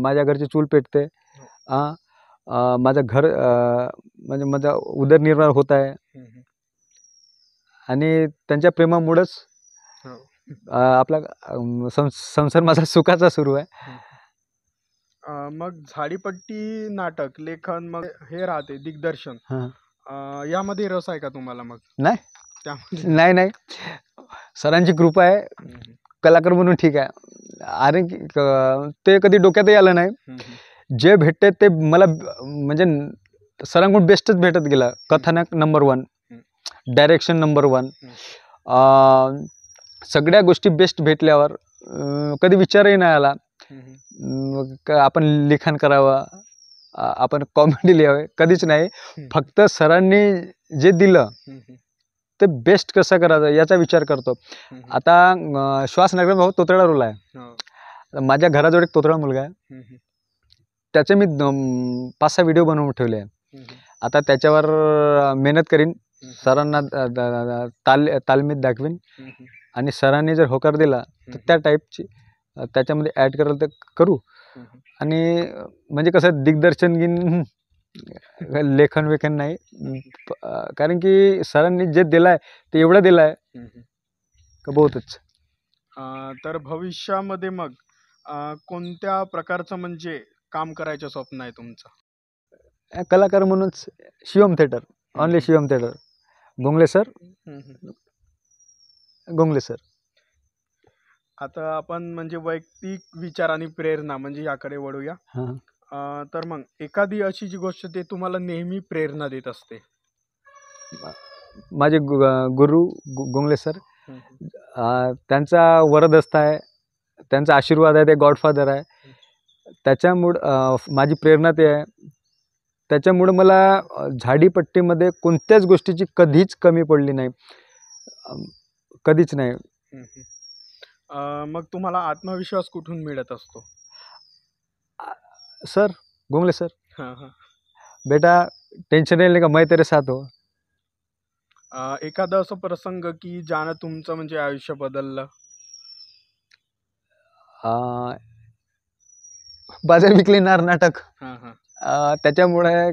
माझ्या घरची चूल पेटते. माझं घर म्हणजे माझा उदरनिर्वाह होत आहे. आणि त्यांच्या प्रेमामुळंच आपला संसार माझा सुखाचा सुरू आहे. मग झाडीपट्टी नाटक लेखन, मग हे राहते दिग्दर्शन, यामध्ये रस आहे का तुम्हाला? मग नाही, सरांची कृपा आहे. कलाकार म्हणून ठीक आहे. अरे ते कधी डोक्यातही आलं नाही. जे भेटते ते मला म्हणजे सरांकडून बेस्टच भेटत गेलं. कथानक नंबर 1, डायरेक्शन नंबर 1, सगळ्या गोष्टी बेस्ट भेटल्यावर कधी विचारही नाही आला आपण लिखाण करावं, आपण कॉमेडी लिहावे, कधीच नाही. फक्त सरांनी जे दिलं ते बेस्ट कसं करायचं याचा विचार करतो. आता श्वास नगरात भाऊ तोतडा रोल आहे. माझ्या घराजवळ एक तोतडा मुलगा आहे. त्याचे मी 5-6 व्हिडिओ बनवून ठेवले आहे. आता त्याच्यावर मेहनत करीन, सरांना तालमीत दाखवीन. आणि सरांनी जर होकार दिला तर त्या टाईपची त्याच्यामध्ये ॲड करायला तर करू. आणि म्हणजे कसं दिग्दर्शन घेईन, लेखन वेखन नाही. कारण की सरांनी जे दिलं आहे ते एवढं दिलं आहे का बहुतच. तर भविष्यामध्ये मग कोणत्या प्रकारचं म्हणजे काम करायचं स्वप्न आहे तुमचं? कलाकार म्हणूनच Shivam theatre, only Shivam theatre, Gongale sir. आता आपण म्हणजे वैयक्तिक विचार आणि प्रेरणा म्हणजे याकडे वळूया. तर मग एखादी अशी जी गोष्ट ते तुम्हाला नेहमी प्रेरणा देत असते? माझे गुरु गोंगले सर, त्यांचा वरदहस्त आहे, त्यांचा आशीर्वाद आहे, ते गॉडफादर आहे. त्याच्यामुळं माझी प्रेरणा ते आहे. त्याच्यामुळं मला झाडीपट्टीमध्ये कोणत्याच गोष्टीची कधीच कमी पडली नाही, कधीच नाही. मग तुम्हाला आत्मविश्वास कुठून मिळत असतो? सर, गोंगले सर, बेटा टेन्शन नाही लेगा, मैं तेरे साथ हो. एखादा असं प्रसंग की ज्यानं तुमचं म्हणजे आयुष्य बदललं? बाजार विकलीनार नाटक, त्याच्यामुळे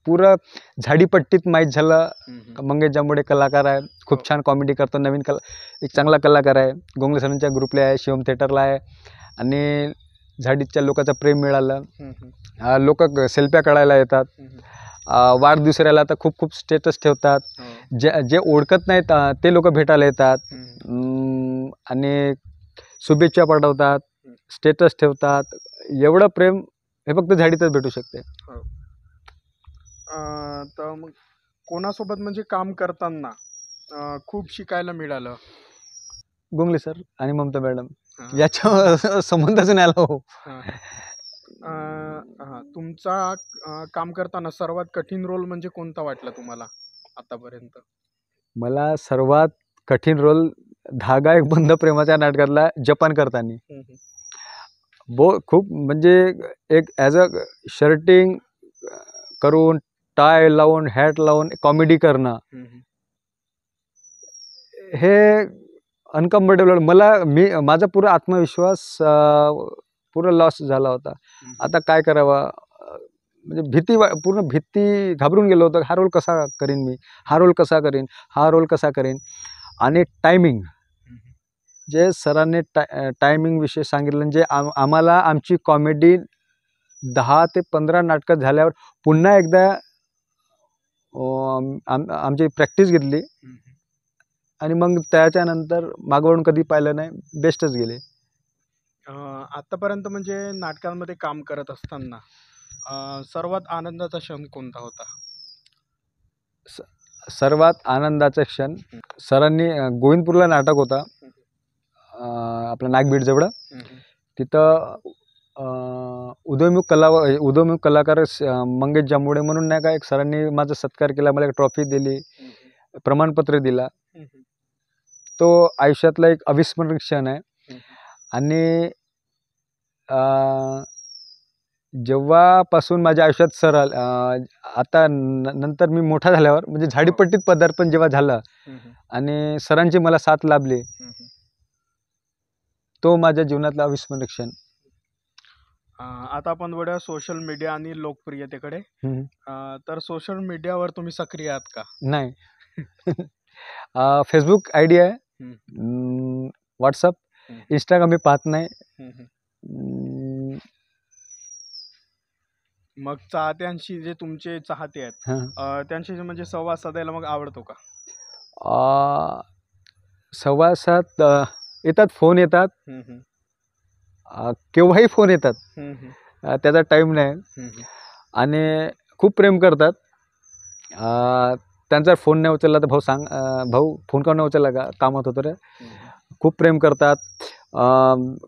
पुरं झाडीपट्टीत माहीत झालं. मंगेश जांभुडे कलाकार आहे, खूप छान कॉमेडी करतो, नवीन एक चांगला कलाकार आहे. गोंगले सरांच्या ग्रुपला आहे, शिवम थिएटरला आहे. आणि झाडीच्या लोकांचं प्रेम मिळालं. लोक सेल्फ्या काढायला येतात. वाढदिवसाला तर खूप खूप स्टेटस ठेवतात. जे ओळखत नाहीत ते लोक भेटायला येतात आणि शुभेच्छा पाठवतात, स्टेटस ठेवतात. एवढं प्रेम हे फक्त झाडीतच भेटू शकते. तर मग कोणासोबत म्हणजे काम करताना खूप शिकायला मिळालं? गोंगले सर आणि ममता मॅडम, याच्या संबंधच नाही आला हो. तुमचा काम करताना सर्वात कठीण रोल म्हणजे कोणता वाटला तुम्हाला आतापर्यंत? मला सर्वात कठीण रोल धागा एक बंद प्रेमाच्या नाटकातला जपान करताना. हं, हं. खूप म्हणजे एक ॲज अ शर्टिंग करून, टाय लावून, हॅट लावून कॉमेडी करणं, हं, हं. हे अनकम्फर्टेबल. माझा पुरा आत्मविश्वास पुरा लॉस झाला होता. हं, हं. आता काय करावं? म्हणजे पूर्ण भीती घाबरून गेलो होतो. हा रोल कसा करीन मी? हा रोल कसा करीन? हा रोल कसा करीन? आणि टायमिंग, हं, हं. जे सरांनी टायमिंग विषयी सांगितलं, जे आम्हाला आमची कॉमेडी 10 ते 15 नाटकं झाल्यावर पुन्हा एकदा आमची प्रॅक्टिस घेतली हं, हं. आणि मग त्याच्यानंतर मागवून कधी पाहिलं नाही. बेस्टच गेले. आतापर्यंत म्हणजे नाटकांमध्ये काम करत असताना सर्वात आनंदाचा क्षण कोणता होता? सर्वात आनंदाचा क्षण, सरांनी गोविंदपूरला नाटक होता, हं, आपलं नागबीडजवळ. हं, हं. तिथं उदयोन्मुख कलाकार मंगेश जांभुडे म्हणून नाही का, एक सरांनी माझा सत्कार केला, मला एक ट्रॉफी दिली, हं, हं. प्रमाणपत्र दिला. हं, हं. तो आयुष्यातला एक अविस्मरणीय क्षण आहे. हं, हं. आणि जेव्हापासून माझ्या आयुष्यात सर आता नंतर मी मोठा झाल्यावर म्हणजे झाडीपट्टीत पदार्पण जेव्हा झालं हं, हं. आणि सरांची मला साथ लाभली, हं, हं. तो माझ्या जीवनातला अविस्मरणीय क्षण. आता आपण वळूया सोशल मीडिया आणि लोकप्रियतेकडे. हम्म. तर सोशल मीडियावर तुम्ही सक्रिय आहात का? नाही. फेसबुक आय डी आहे, हं, व्हॉट्सअप, हं. इंस्टाग्राम मी पाहत नाही. हं, हं. अं, मग चाहत्यांशी जे तुमचे चाहते आहेत हं. त्यांशी म्हणजे संवाद साधायला मग आवडतो का? अं, सहवासात येतात, फोन येतात, हं, हं. केव्हाही फोन येतात. हं, हं. त्याचा टाईम नाही. हं, हं. आणि खूप प्रेम करतात. त्यांचा फोन नाही उचलला तर भाऊ फोन का नाही उचलला का, कामात होतो रे. हं, हं. खूप प्रेम करतात.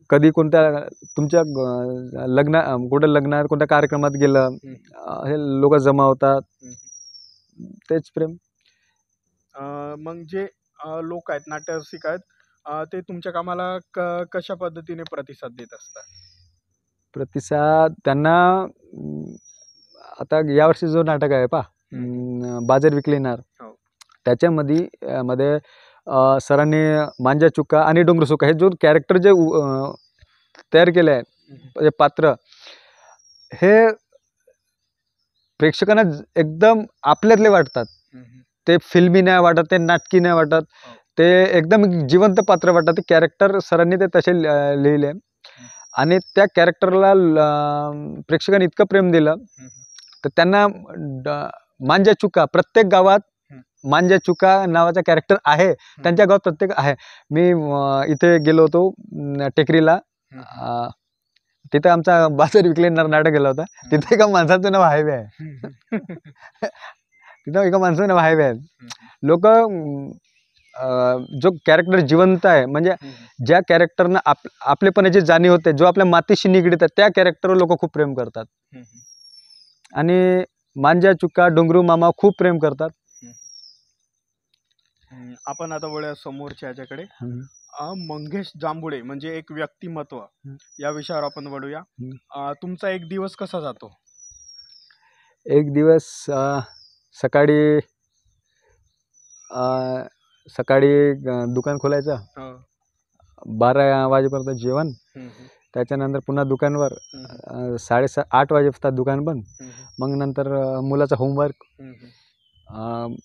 कधी कोणत्या तुमच्या कुठं लग्नात, कोणत्या कार्यक्रमात गेलं, हं. हे लोक जमा होतात. हं, तेच प्रेम. मग जे लोक आहेत, नाट्यरसिक आहेत, ते तुमच्या कामाला कशा पद्धतीने प्रतिसाद देत असतात? प्रतिसाद त्यांना आता यावर्षी जो नाटक आहे बाजार विकलीनार, हो. त्याच्यामध्ये सरांनी मांजा चुका आणि डोंगर सुका हे जो कॅरेक्टर जे तयार केले आहे, हं, हं. म्हणजे पात्र, हे प्रेक्षकांना एकदम आपल्यातले वाटतात. हं, हं. ते फिल्मी नाही वाटत, ते नाटकी नाही वाटत, हो. ते एकदम जिवंत पात्र वाटतात. ते कॅरेक्टर सरांनी ते तसे लिहिले. हं. आणि त्या कॅरेक्टरला प्रेक्षकांनी इतकं प्रेम दिलं, हं, हं. तर त्यांना मांजा चुका, प्रत्येक गावात हं. मांजा चुका नावाचा कॅरेक्टर आहे. त्यांच्या गावात प्रत्येक आहे. मी इथे गेलो होतो टेकरीला. हं, हं. तिथे आमचा बाजार विकलीनार नाटक गेला होता. तिथे एका माणसाचं नाव हायवे आहे. हं, हं. तिथं एका माणसाचं नाव हायवे आहे. हं, हं. लोक जो कॅरेक्टर जिवंत आहे, म्हणजे हं, हं. ज्या कॅरेक्टरनं आपलेपणाची जाणीव होते, जो आपल्या मातीशी निगडीत आहे, त्या कॅरेक्टरवर लोक खूप प्रेम करतात. हं, हं. आणि मांजा चुका, डोंगरू मामा खूप प्रेम करतात. आपण आता वळूया समोरच्या ह्याच्याकडे. हं. मंगेश जांभुडे म्हणजे एक व्यक्तिमत्व, हं. या विषयावर आपण वळूया. हं. तुमचा एक दिवस कसा जातो? एक दिवस सकाळी सकाळी दुकान खोलायचं, हो. 12 वाजेपर्यंत जेवण, हं, हं. त्याच्यानंतर पुन्हा दुकानवर, हं, हं. 8 वाजेपर्यंत दुकान बंद. हं, हं. मग नंतर मुलाचा होमवर्क, हं, हं.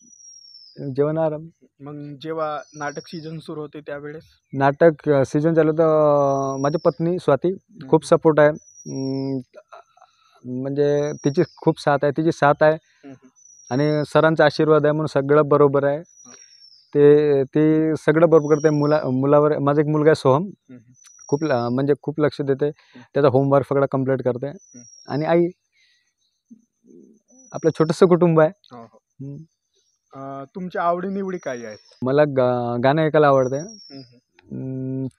जेवण, आराम. मग जेव्हा नाटक सीझन सुरू होते त्यावेळेस? नाटक सीझन चालू तर माझी पत्नी स्वाती खूप सपोर्ट आहे. म्हणजे तिची खूप साथ आहे, तिची साथ आहे. हं, हं. आणि सरांचा आशीर्वाद आहे म्हणून सगळं बरोबर आहे. हं. ते सगळं बरोबर करते. मुलावर माझा एक मुलगा आहे सोहम, हं, हं. म्हणजे खूप लक्ष देते. हं. त्याचा होमवर्क सगळं कंप्लीट करते. हं. आणि आई, आपलं छोटंसं कुटुंब आहे. हो, हो. हं. तुमच्या आवडी-निवडी काय आहेत? मला गाणं ऐकायला आवडते. हं, हं.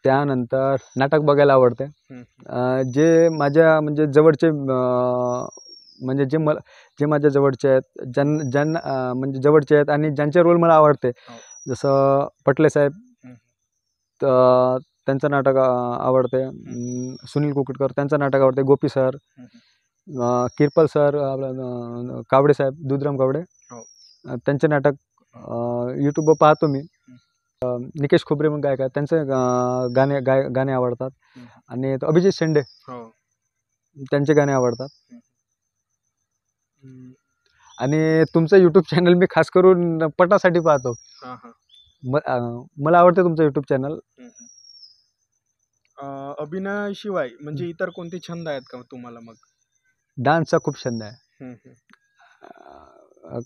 त्यानंतर नाटक बघायला आवडते. जे माझ्या म्हणजे जवळचे म्हणजे जे माझ्या जवळचे आहेत, ज्यांना म्हणजे जवळचे आहेत आणि ज्यांचे रोल मला आवडते, जसं पटले साहेब, त्यांचं नाटक आवडते. सुनील कुकटकर त्यांचं नाटक आवडते. गोपी सर, किरपल सर, आपलं कावडे साहेब, दुधराम कावडे, त्यांचे नाटक यूट्यूबवर पाहतो मी. निकेश खोबरे म्हणून गायक आहेत, त्यांचे गाणे आवडतात. आणि अभिजित शेंडे, त्यांचे गाणे आवडतात. आणि तुमचं यूट्यूब चॅनल मी खास करून पटासाठी पाहतो. मला आवडतं तुमचं यूट्यूब चॅनल. अभिनयाशिवाय म्हणजे इतर कोणते छंद आहेत का तुम्हाला? मग डान्सचा खूप छंद आहे.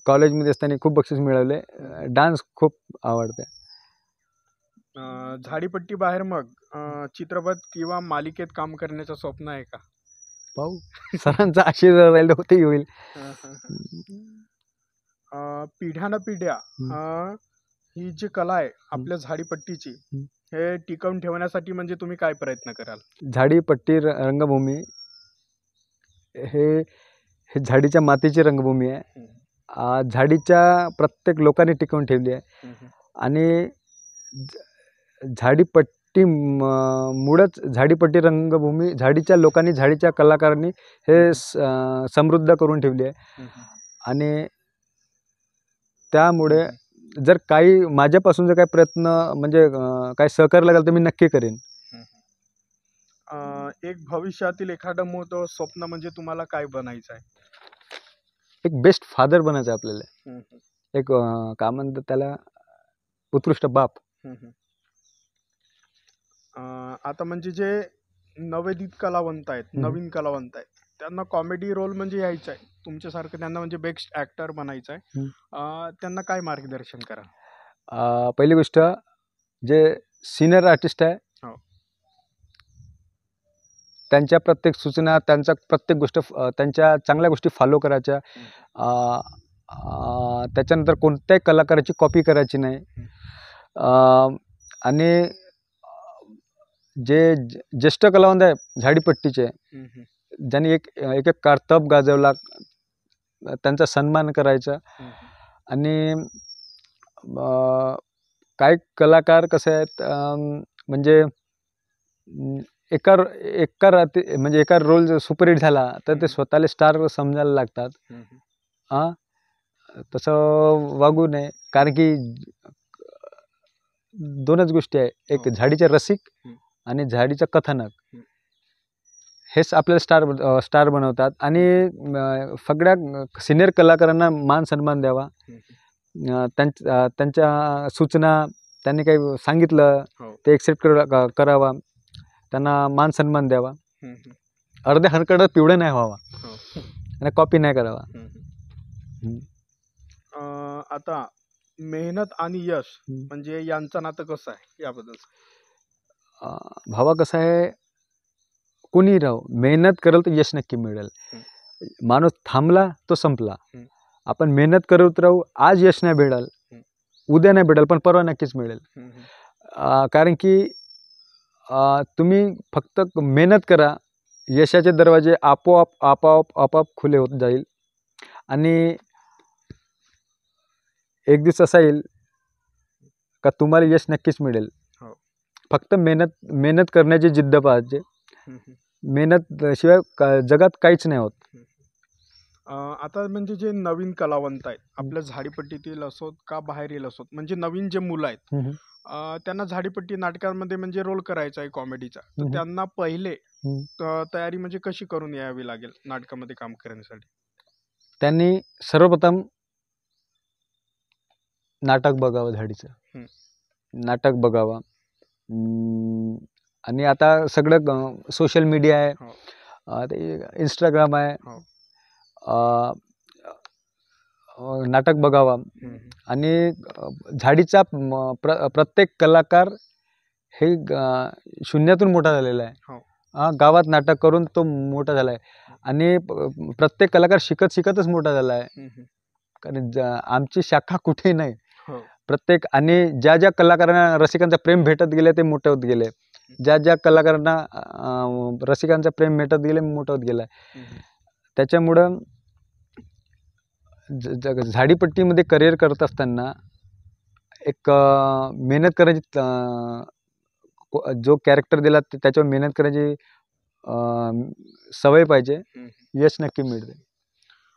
कॉलेजमध्ये असताना खूप बक्षीस मिळवले. डान्स खूप आवडते. झाडीपट्टी बाहेर मग चित्रपट किंवा मालिकेत काम करण्याचं स्वप्न आहे का? पाहू, सरांचा आशीर्वाद राहिला होते होईल. पिढ्यानपिढ्या ही जी कला आहे आपल्या झाडीपट्टीची, हे टिकवून ठेवण्यासाठी म्हणजे तुम्ही काय प्रयत्न कराल? झाडीपट्टी रंगभूमी हे झाडीच्या मातीची रंगभूमी आहे. झाडीच्या प्रत्येक लोकांनी टिकवून ठेवली आहे. आणि झाडीपट्टी मुळच झाडीपट्टी रंगभूमी झाडीच्या लोकांनी, झाडीच्या कलाकारांनी हे समृद्ध करून ठेवली आहे. आणि त्यामुळे जर काही माझ्यापासून जर काही प्रयत्न म्हणजे काही सहकार्य लागेल तर मी नक्की करेन. एक भविष्यातील एखादं मोठं स्वप्न म्हणजे तुम्हाला काय बनायचं आहे? एक बेस्ट फादर बनायचं आहे आपल्याला. एक काय म्हणतात त्याला, उत्कृष्ट बाप. आता म्हणजे जे नवोदित कलावंत आहेत, नवीन कलावंत आहेत, त्यांना कॉमेडी रोल म्हणजे यायचा आहे तुमच्यासारखं, त्यांना म्हणजे बेस्ट ॲक्टर बनायचं आहे, त्यांना काय मार्गदर्शन करा? पहिली गोष्ट, जे सिनियर आर्टिस्ट आहे त्यांच्या प्रत्येक सूचना, त्यांचा प्रत्येक गोष्ट, त्यांच्या चांगल्या गोष्टी फॉलो करायच्या. त्याच्यानंतर कोणत्याही कलाकाराची कॉपी करायची नाही. आणि जे ज्येष्ठ कलावंत आहे झाडीपट्टीचे, ज्यांनी एक कर्तब गाजवला, त्यांचा सन्मान करायचा. आणि काही कलाकार कसे आहेत, म्हणजे एका रात्री म्हणजे एका रोल जर सुपरहिट झाला तर ते स्वतःला स्टार समजायला लागतात. तसं वागू नये, कारण की दोनच गोष्टी आहे, एक झाडीचे रसिक आणि झाडीचं कथानक, हेच आपल्याला स्टार बनवतात. आणि सगळ्या सिनियर कलाकारांना मान सन्मान द्यावा. त्यांच्या सूचना, त्यांनी काही सांगितलं ते एक्सेप्ट करावा, त्यांना मान सन्मान द्यावा. अर्ध्या हरकत पिवळं नाही व्हावा आणि कॉपी नाही करावा. आता मेहनत आणि यश म्हणजे यांचं नातं कसं आहे याबद्दल? भावा, कसं आहे, कोणी राहो, मेहनत करेल तर यश नक्की मिळेल. माणूस थांबला तो संपला. आपण मेहनत करत राहू, आज यश नाही भेटेल, उद्या नाही भेटेल, पण परवा नक्कीच मिळेल. कारण की तुम्ही फक्त मेहनत करा, यशाचे दरवाजे आपोआप खुले होत जाईल. आणि एक दिवस असा येईल का तुम्हाला यश नक्कीच मिळेल. फक्त मेहनत करण्याची जिद्द पाहिजे. मेहनत शिवाय जगात काहीच नाही होत. आता म्हणजे जे नवीन कलावंत आहेत आपल्या झाडीपट्टीतील असोत का बाहेरील असोत, म्हणजे नवीन जे मुलं आहेत, त्यांना झाडीपट्टी नाटकांमध्ये म्हणजे रोल करायचा आहे कॉमेडीचा, तर त्यांना पहिले तयारी म्हणजे कशी करून यावी लागेल नाटकामध्ये काम करण्यासाठी? त्यांनी सर्वप्रथम नाटक बघावं, झाडीचं नाटक बघावं. आणि आता सगळं सोशल मीडिया आहे, इंस्टाग्राम आहे, नाटक बघावा. आणि झाडीचा प्रत्येक कलाकार हे शून्यातून मोठा झालेला आहे. गावात नाटक करून तो मोठा झाला आहे. आणि प्रत्येक कलाकार शिकतच मोठा झाला आहे. कारण आमची शाखा कुठे नाही, प्रत्येक आणि ज्या ज्या कलाकारांना रसिकांचं प्रेम भेटत गेले ते मोठे होत गेले. ज्या ज्या कलाकारांना रसिकांचं प्रेम भेटत गेले मोठं होत गेलं. त्याच्यामुळं झाडीपट्टीमध्ये करिअर करत असताना एक मेहनत करायची, जो कॅरेक्टर दिला त्याच्यावर मेहनत करायची सवय पाहिजे. यश नक्की मिळते.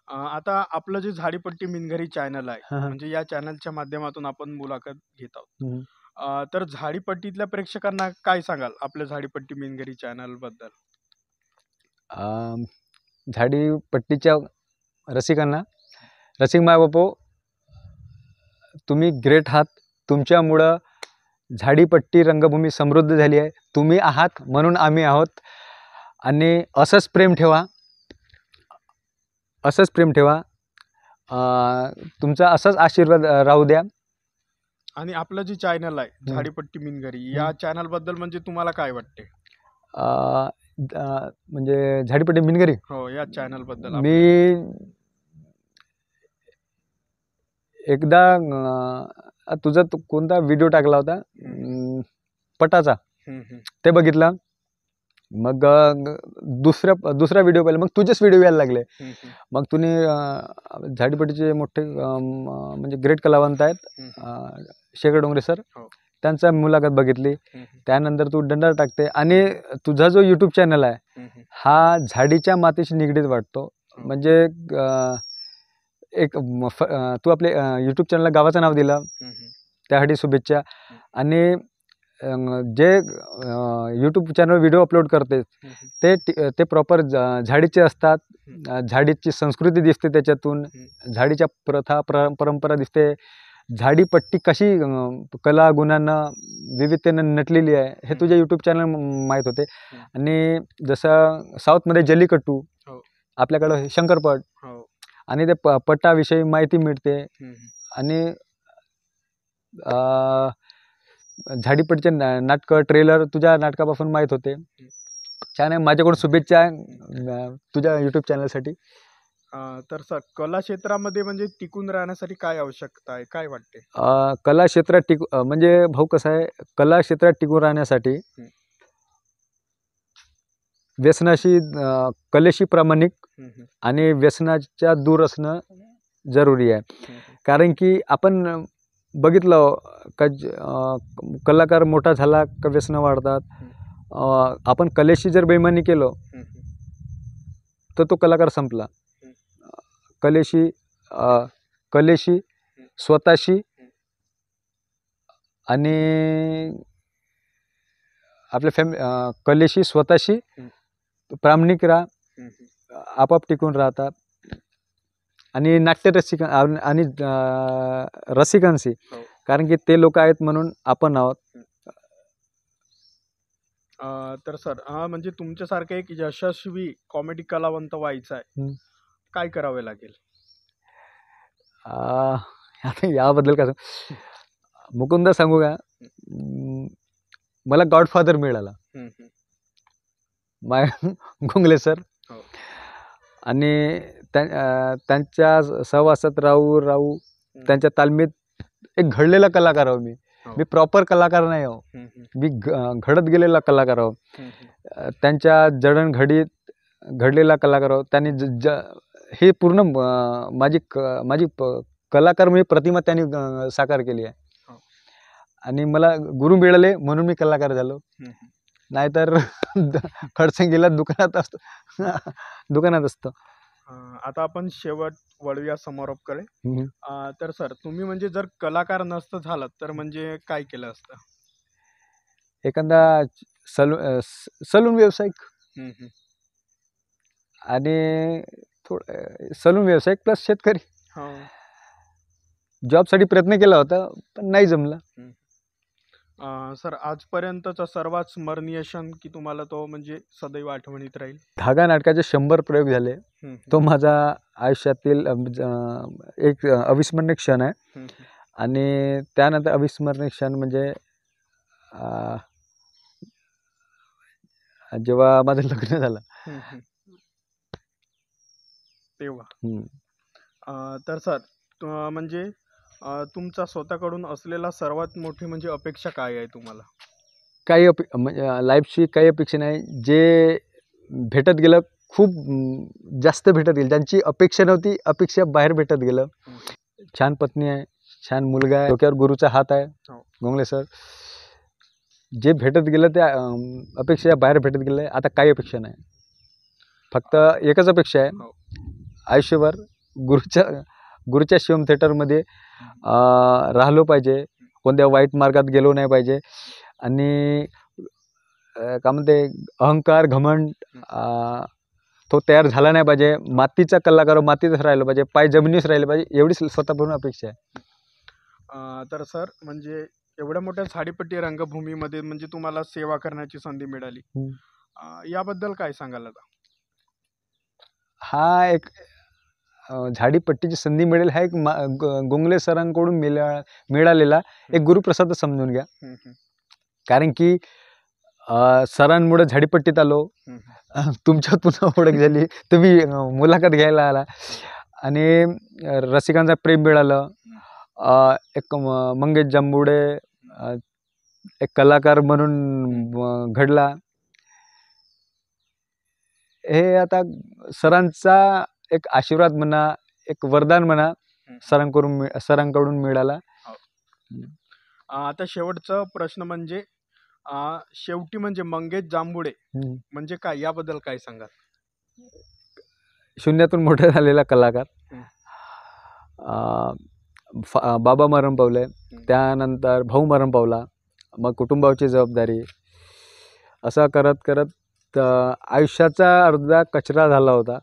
आता आपलं जे झाडीपट्टी मिनघरी चॅनल आहे, हा, हा. म्हणजे या चॅनलच्या माध्यमातून आपण मुलाखत घेत आहोत. हम्म. तर झाडीपट्टीतल्या प्रेक्षकांना काय सांगाल आपल्या झाडीपट्टी मिनघरी चॅनल बद्दल? झाडीपट्टीच्या रसिकांना, रसिक मायबापो, तुम्ही ग्रेट आहात. तुमच्यामुळं झाडीपट्टी रंगभूमी समृद्ध झाली आहे. तुम्ही आहात म्हणून आम्ही आहोत. आणि असंच प्रेम ठेवा, असंच प्रेम ठेवा. तुमचा असाच आशीर्वाद राहू द्या. आणि आपलं जे चॅनल आहे झाडीपट्टी मिनघरी, या चॅनल बद्दल म्हणजे तुम्हाला काय वाटते? म्हणजे झाडीपट्टी मिनघरी, हो, या चॅनल बद्दल मी एकदा तुझा कोणता व्हिडिओ टाकला होता पटाचा, ते बघितला. मग दुसरा व्हिडिओ पाहिला. मग तुझेच व्हिडिओ यायला लागले. मग तुम्ही झाडीपट्टीचे मोठे म्हणजे ग्रेट कलावंत आहेत शेखर डोंगरे सर, त्यांचा मुलाखत बघितली. त्यानंतर तू दंडार टाकते. आणि तुझा जो यूट्यूब चॅनल आहे हा झाडीच्या मातीशी निगडीत वाटतो. म्हणजे एक तू आपले यूट्यूब चॅनलला गावाचं नाव दिलं, त्यासाठी शुभेच्छा. आणि जे यूट्यूब चॅनल व्हिडिओ अपलोड करते ते प्रॉपर झाडीचे असतात. झाडीची संस्कृती दिसते त्याच्यातून, झाडीच्या प्रथा परंपरा दिसते. झाडीपट्टी कशी कला गुणांना विविधतेनं नटलेली आहे हे तुझ्या यूट्यूब चॅनल माहीत होते. आणि जसं साऊथमध्ये जल्लीकट्टू, आपल्याकडं शंकरपट, आणि ते पट्टाविषयी माहिती मिळते. आणि झाडीपट्टीचे नाटकं ट्रेलर तुझ्या नाटकापासून माहीत होते. छान आहे. माझ्याकडून शुभेच्छा तुझ्या यूट्यूब चॅनलसाठी. तर सर, कला क्षेत्रामध्ये म्हणजे टिकून राहण्यासाठी काय आवश्यकता आहे, काय वाटते? कला क्षेत्रात म्हणजे भाऊ कसं आहे, कला क्षेत्रात टिकून राहण्यासाठी व्यसनाशी कलेशी प्रामाणिक आणि व्यसनाच्या दूर असणं जरुरी आहे. कारण की आपण बघितलं का कलाकार मोठा झाला का व्यसनं वाढतात. आपण कलेशी जर बेईमानी केलं तर तो कलाकार संपला. कलेशी स्वतःशी आणि आपल्या कलेशी स्वतःशी प्रामाणिक राहा, आपाप टिकून राहतात. आणि आणि रसिकांशी, कारण की ते लोक आहेत म्हणून आपण आहोत. तर सर, म्हणजे तुमच्यासारखं एक यशस्वी कॉमेडी कलावंत व्हायचं आहे, काय करावे लागेल? आता याबद्दल का मुकुंदा सांगू का, मला गॉडफादर मिळाला घुंगले सर. आणि त्यांच्या सहवासात राहू त्यांच्या तालमीत एक घडलेला कलाकार आहो मी प्रॉपर कलाकार नाही आहो, मी घडत गेलेला कलाकार आहो. त्यांच्या जडणघडीत घडलेला कलाकार आहो. त्यांनी हे पूर्ण माझी कलाकार म्हणजे प्रतिमा त्यांनी साकार केली आहे. आणि मला गुरु मिळाले म्हणून मी कलाकार झालो, नाहीतर खडसंगीला दुकानात असतो. आता आपण शेवट वळूया समारोपकडे. तर सर, तुम्ही म्हणजे जर कलाकार नसतं झालं तर म्हणजे काय केलं असतं? एखादा सलून व्यावसायिक, आणि थोडं सलून व्यावसायिक प्लस शेतकरी. जॉबसाठी प्रयत्न केला होता पण नाही जमला. सर, आजपर्यंतचा सर्वात स्मरणीय क्षण की तुम्हाला तो म्हणजे सदैव आठवणीत राहील? धागा नाटकाचे 100 प्रयोग झाले. तो माझा आयुष्यातील एक अविस्मरणीय क्षण आहे. आणि त्यानंतर अविस्मरणीय क्षण म्हणजे जेव्हा माझं लग्न झालं तेव्हा. तर सर, म्हणजे तुमचा स्वतःकडून असलेला सर्वात मोठी म्हणजे अपेक्षा काय आहे तुम्हाला? काही म्हणजे लाईफची काही अपेक्षा नाही. जे भेटत गेलं खूप जास्त भेटत गेलं. ज्यांची अपेक्षा नव्हती, अपेक्षा बाहेर भेटत गेलं. छान पत्नी आहे, छान मुलगा आहे, डोक्यावर गुरुचा हात आहे. हो. गोंगले सर, जे भेटत गेलं त्या अपेक्षा बाहेर भेटत गेलं. आता काही अपेक्षा नाही. फक्त एकच अपेक्षा आहे, हो. आयुष्यभर गुरुच्या शिवम थिएटरमध्ये राहिलो पाहिजे, कोणत्या वाईट मार्गात गेलो नाही पाहिजे. आणि काय म्हणते, अहंकार, घमंड तो तयार झाला नाही पाहिजे. मातीचा कलाकार मातीतच राहिलं पाहिजे, पाय जमिनीच राहिले पाहिजे, एवढीच स्वतःपूर्ण अपेक्षा आहे. तर सर म्हणजे एवढ्या मोठ्या झाडीपट्टी रंगभूमीमध्ये म्हणजे तुम्हाला सेवा करण्याची संधी मिळाली, याबद्दल काय सांगाल आता? हा एक झाडीपट्टीची संधी मिळेल हा एक गोंगले सरांकडून मिळालेला एक गुरुप्रसाद समजून घ्या. कारण की सरांमुळे झाडीपट्टीत आलो, तुमच्यात पुन्हा ओळख झाली, तुम्ही मुलाखत घ्यायला आला आणि रसिकांचा प्रेम मिळालं. एक मंगेश जांभुडे एक कलाकार म्हणून घडला. हे आता सरांचा एक आशीर्वाद म्हणा, एक वरदान म्हणा, सरांकडून मिळाला. आता शेवटचा प्रश्न म्हणजे शेवटी म्हणजे मंगेश जांभुडे म्हणजे काय, याबद्दल काय सांगाल? शून्यातून मोठा झालेला कलाकार. बाबा मरण पावले, त्यानंतर भाऊ मरण पावला, मग कुटुंबाची जबाबदारी, असं करत करत आयुष्याचा अर्धा कचरा झाला होता.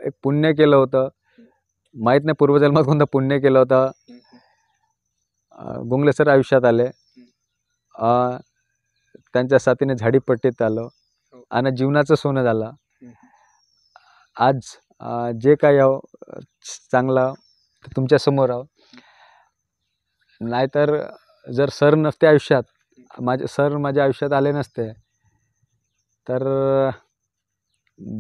एक पुण्य केलं होतं, माहीत नाही पूर्वजन्मात कोणतं पुण्य केलं होतं. गोंगले सर आयुष्यात आले, त्यांच्या साथीने झाडीपट्टीत आलो आणि जीवनाचं सोनं झालं. आज जे काय आहो चांगलं तुमच्या समोर आहो. नाहीतर जर सर नसते आयुष्यात, माझ्या आयुष्यात आले नसते, तर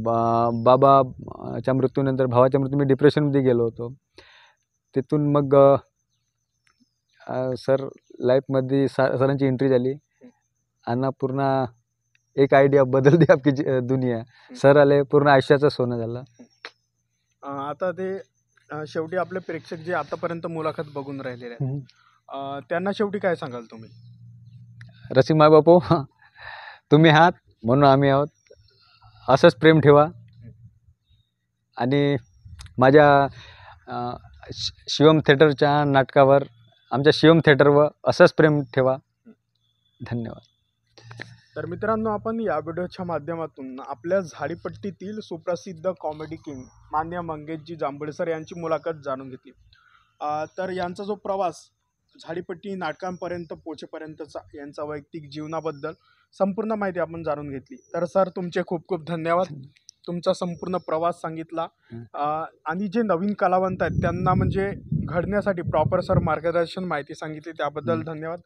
बाबाच्या मृत्यूनंतर, भावाच्या मृत्यू, मी डिप्रेशनमध्ये गेलो होतो. तिथून मग सर लाईफमध्ये सरांची एंट्री झाली आणि पूर्ण एक आयडिया बदल दी आपकी दुनिया. सर आले, पूर्ण आयुष्याचं सोनं झालं. आता ते शेवटी आपले प्रेक्षक जे आतापर्यंत मुलाखत बघून राहिलेले आहेत, त्यांना शेवटी काय सांगाल तुम्ही? रसिक माय बापू, तुम्ही आहात म्हणून आम्ही आहोत, असंच प्रेम ठेवा आणि माझ्या शिवम थिएटरच्या नाटकावर, आमच्या शिवम थिएटरवर असंच प्रेम ठेवा. धन्यवाद. तर मित्रांनो, आपण या व्हिडिओच्या माध्यमातून आपल्या झाडीपट्टीतील सुप्रसिद्ध कॉमेडी किंग मान्य मंगेशजी जांभुडे सर यांची मुलाखत जाणून घेतली. तर यांचा जो प्रवास झाडीपट्टी नाटकांपर्यंत पोहोचेपर्यंतचा, यांचा वैयक्तिक जीवनाबद्दल संपूर्ण माहिती आपण जाणून घेतली. तर सर तुमचे खूप खूप धन्यवाद. तुमचा संपूर्ण प्रवास सांगितला आणि जे नवीन कलावंत आहेत त्यांना म्हणजे घडण्यासाठी प्रॉपर सर मार्गदर्शन माहिती सांगितली, त्याबद्दल धन्यवाद.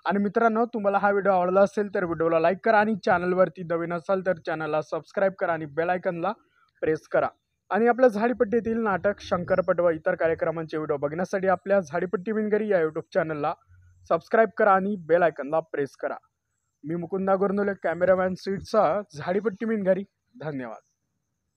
आणि मित्रांनो, तुम्हाला हा व्हिडिओ आवडला असेल तर व्हिडिओला लाईक करा आणि चॅनलवरती नवीन असाल तर चॅनलला सबस्क्राईब करा आणि बेल आयकनला प्रेस करा. आणि आपल्या झाडीपट्टीतील नाटक, शंकरपट व इतर कार्यक्रमांचे व्हिडिओ बघण्यासाठी आपल्या झाडीपट्टी विणकरी या यूट्यूब चॅनलला सबस्क्राईब करा आणि बेल आयकनला प्रेस करा. मी मुकुंदा गुरनुले, कॅमेरामॅन सीटचा झाडीपट्टी विणकरी. धन्यवाद.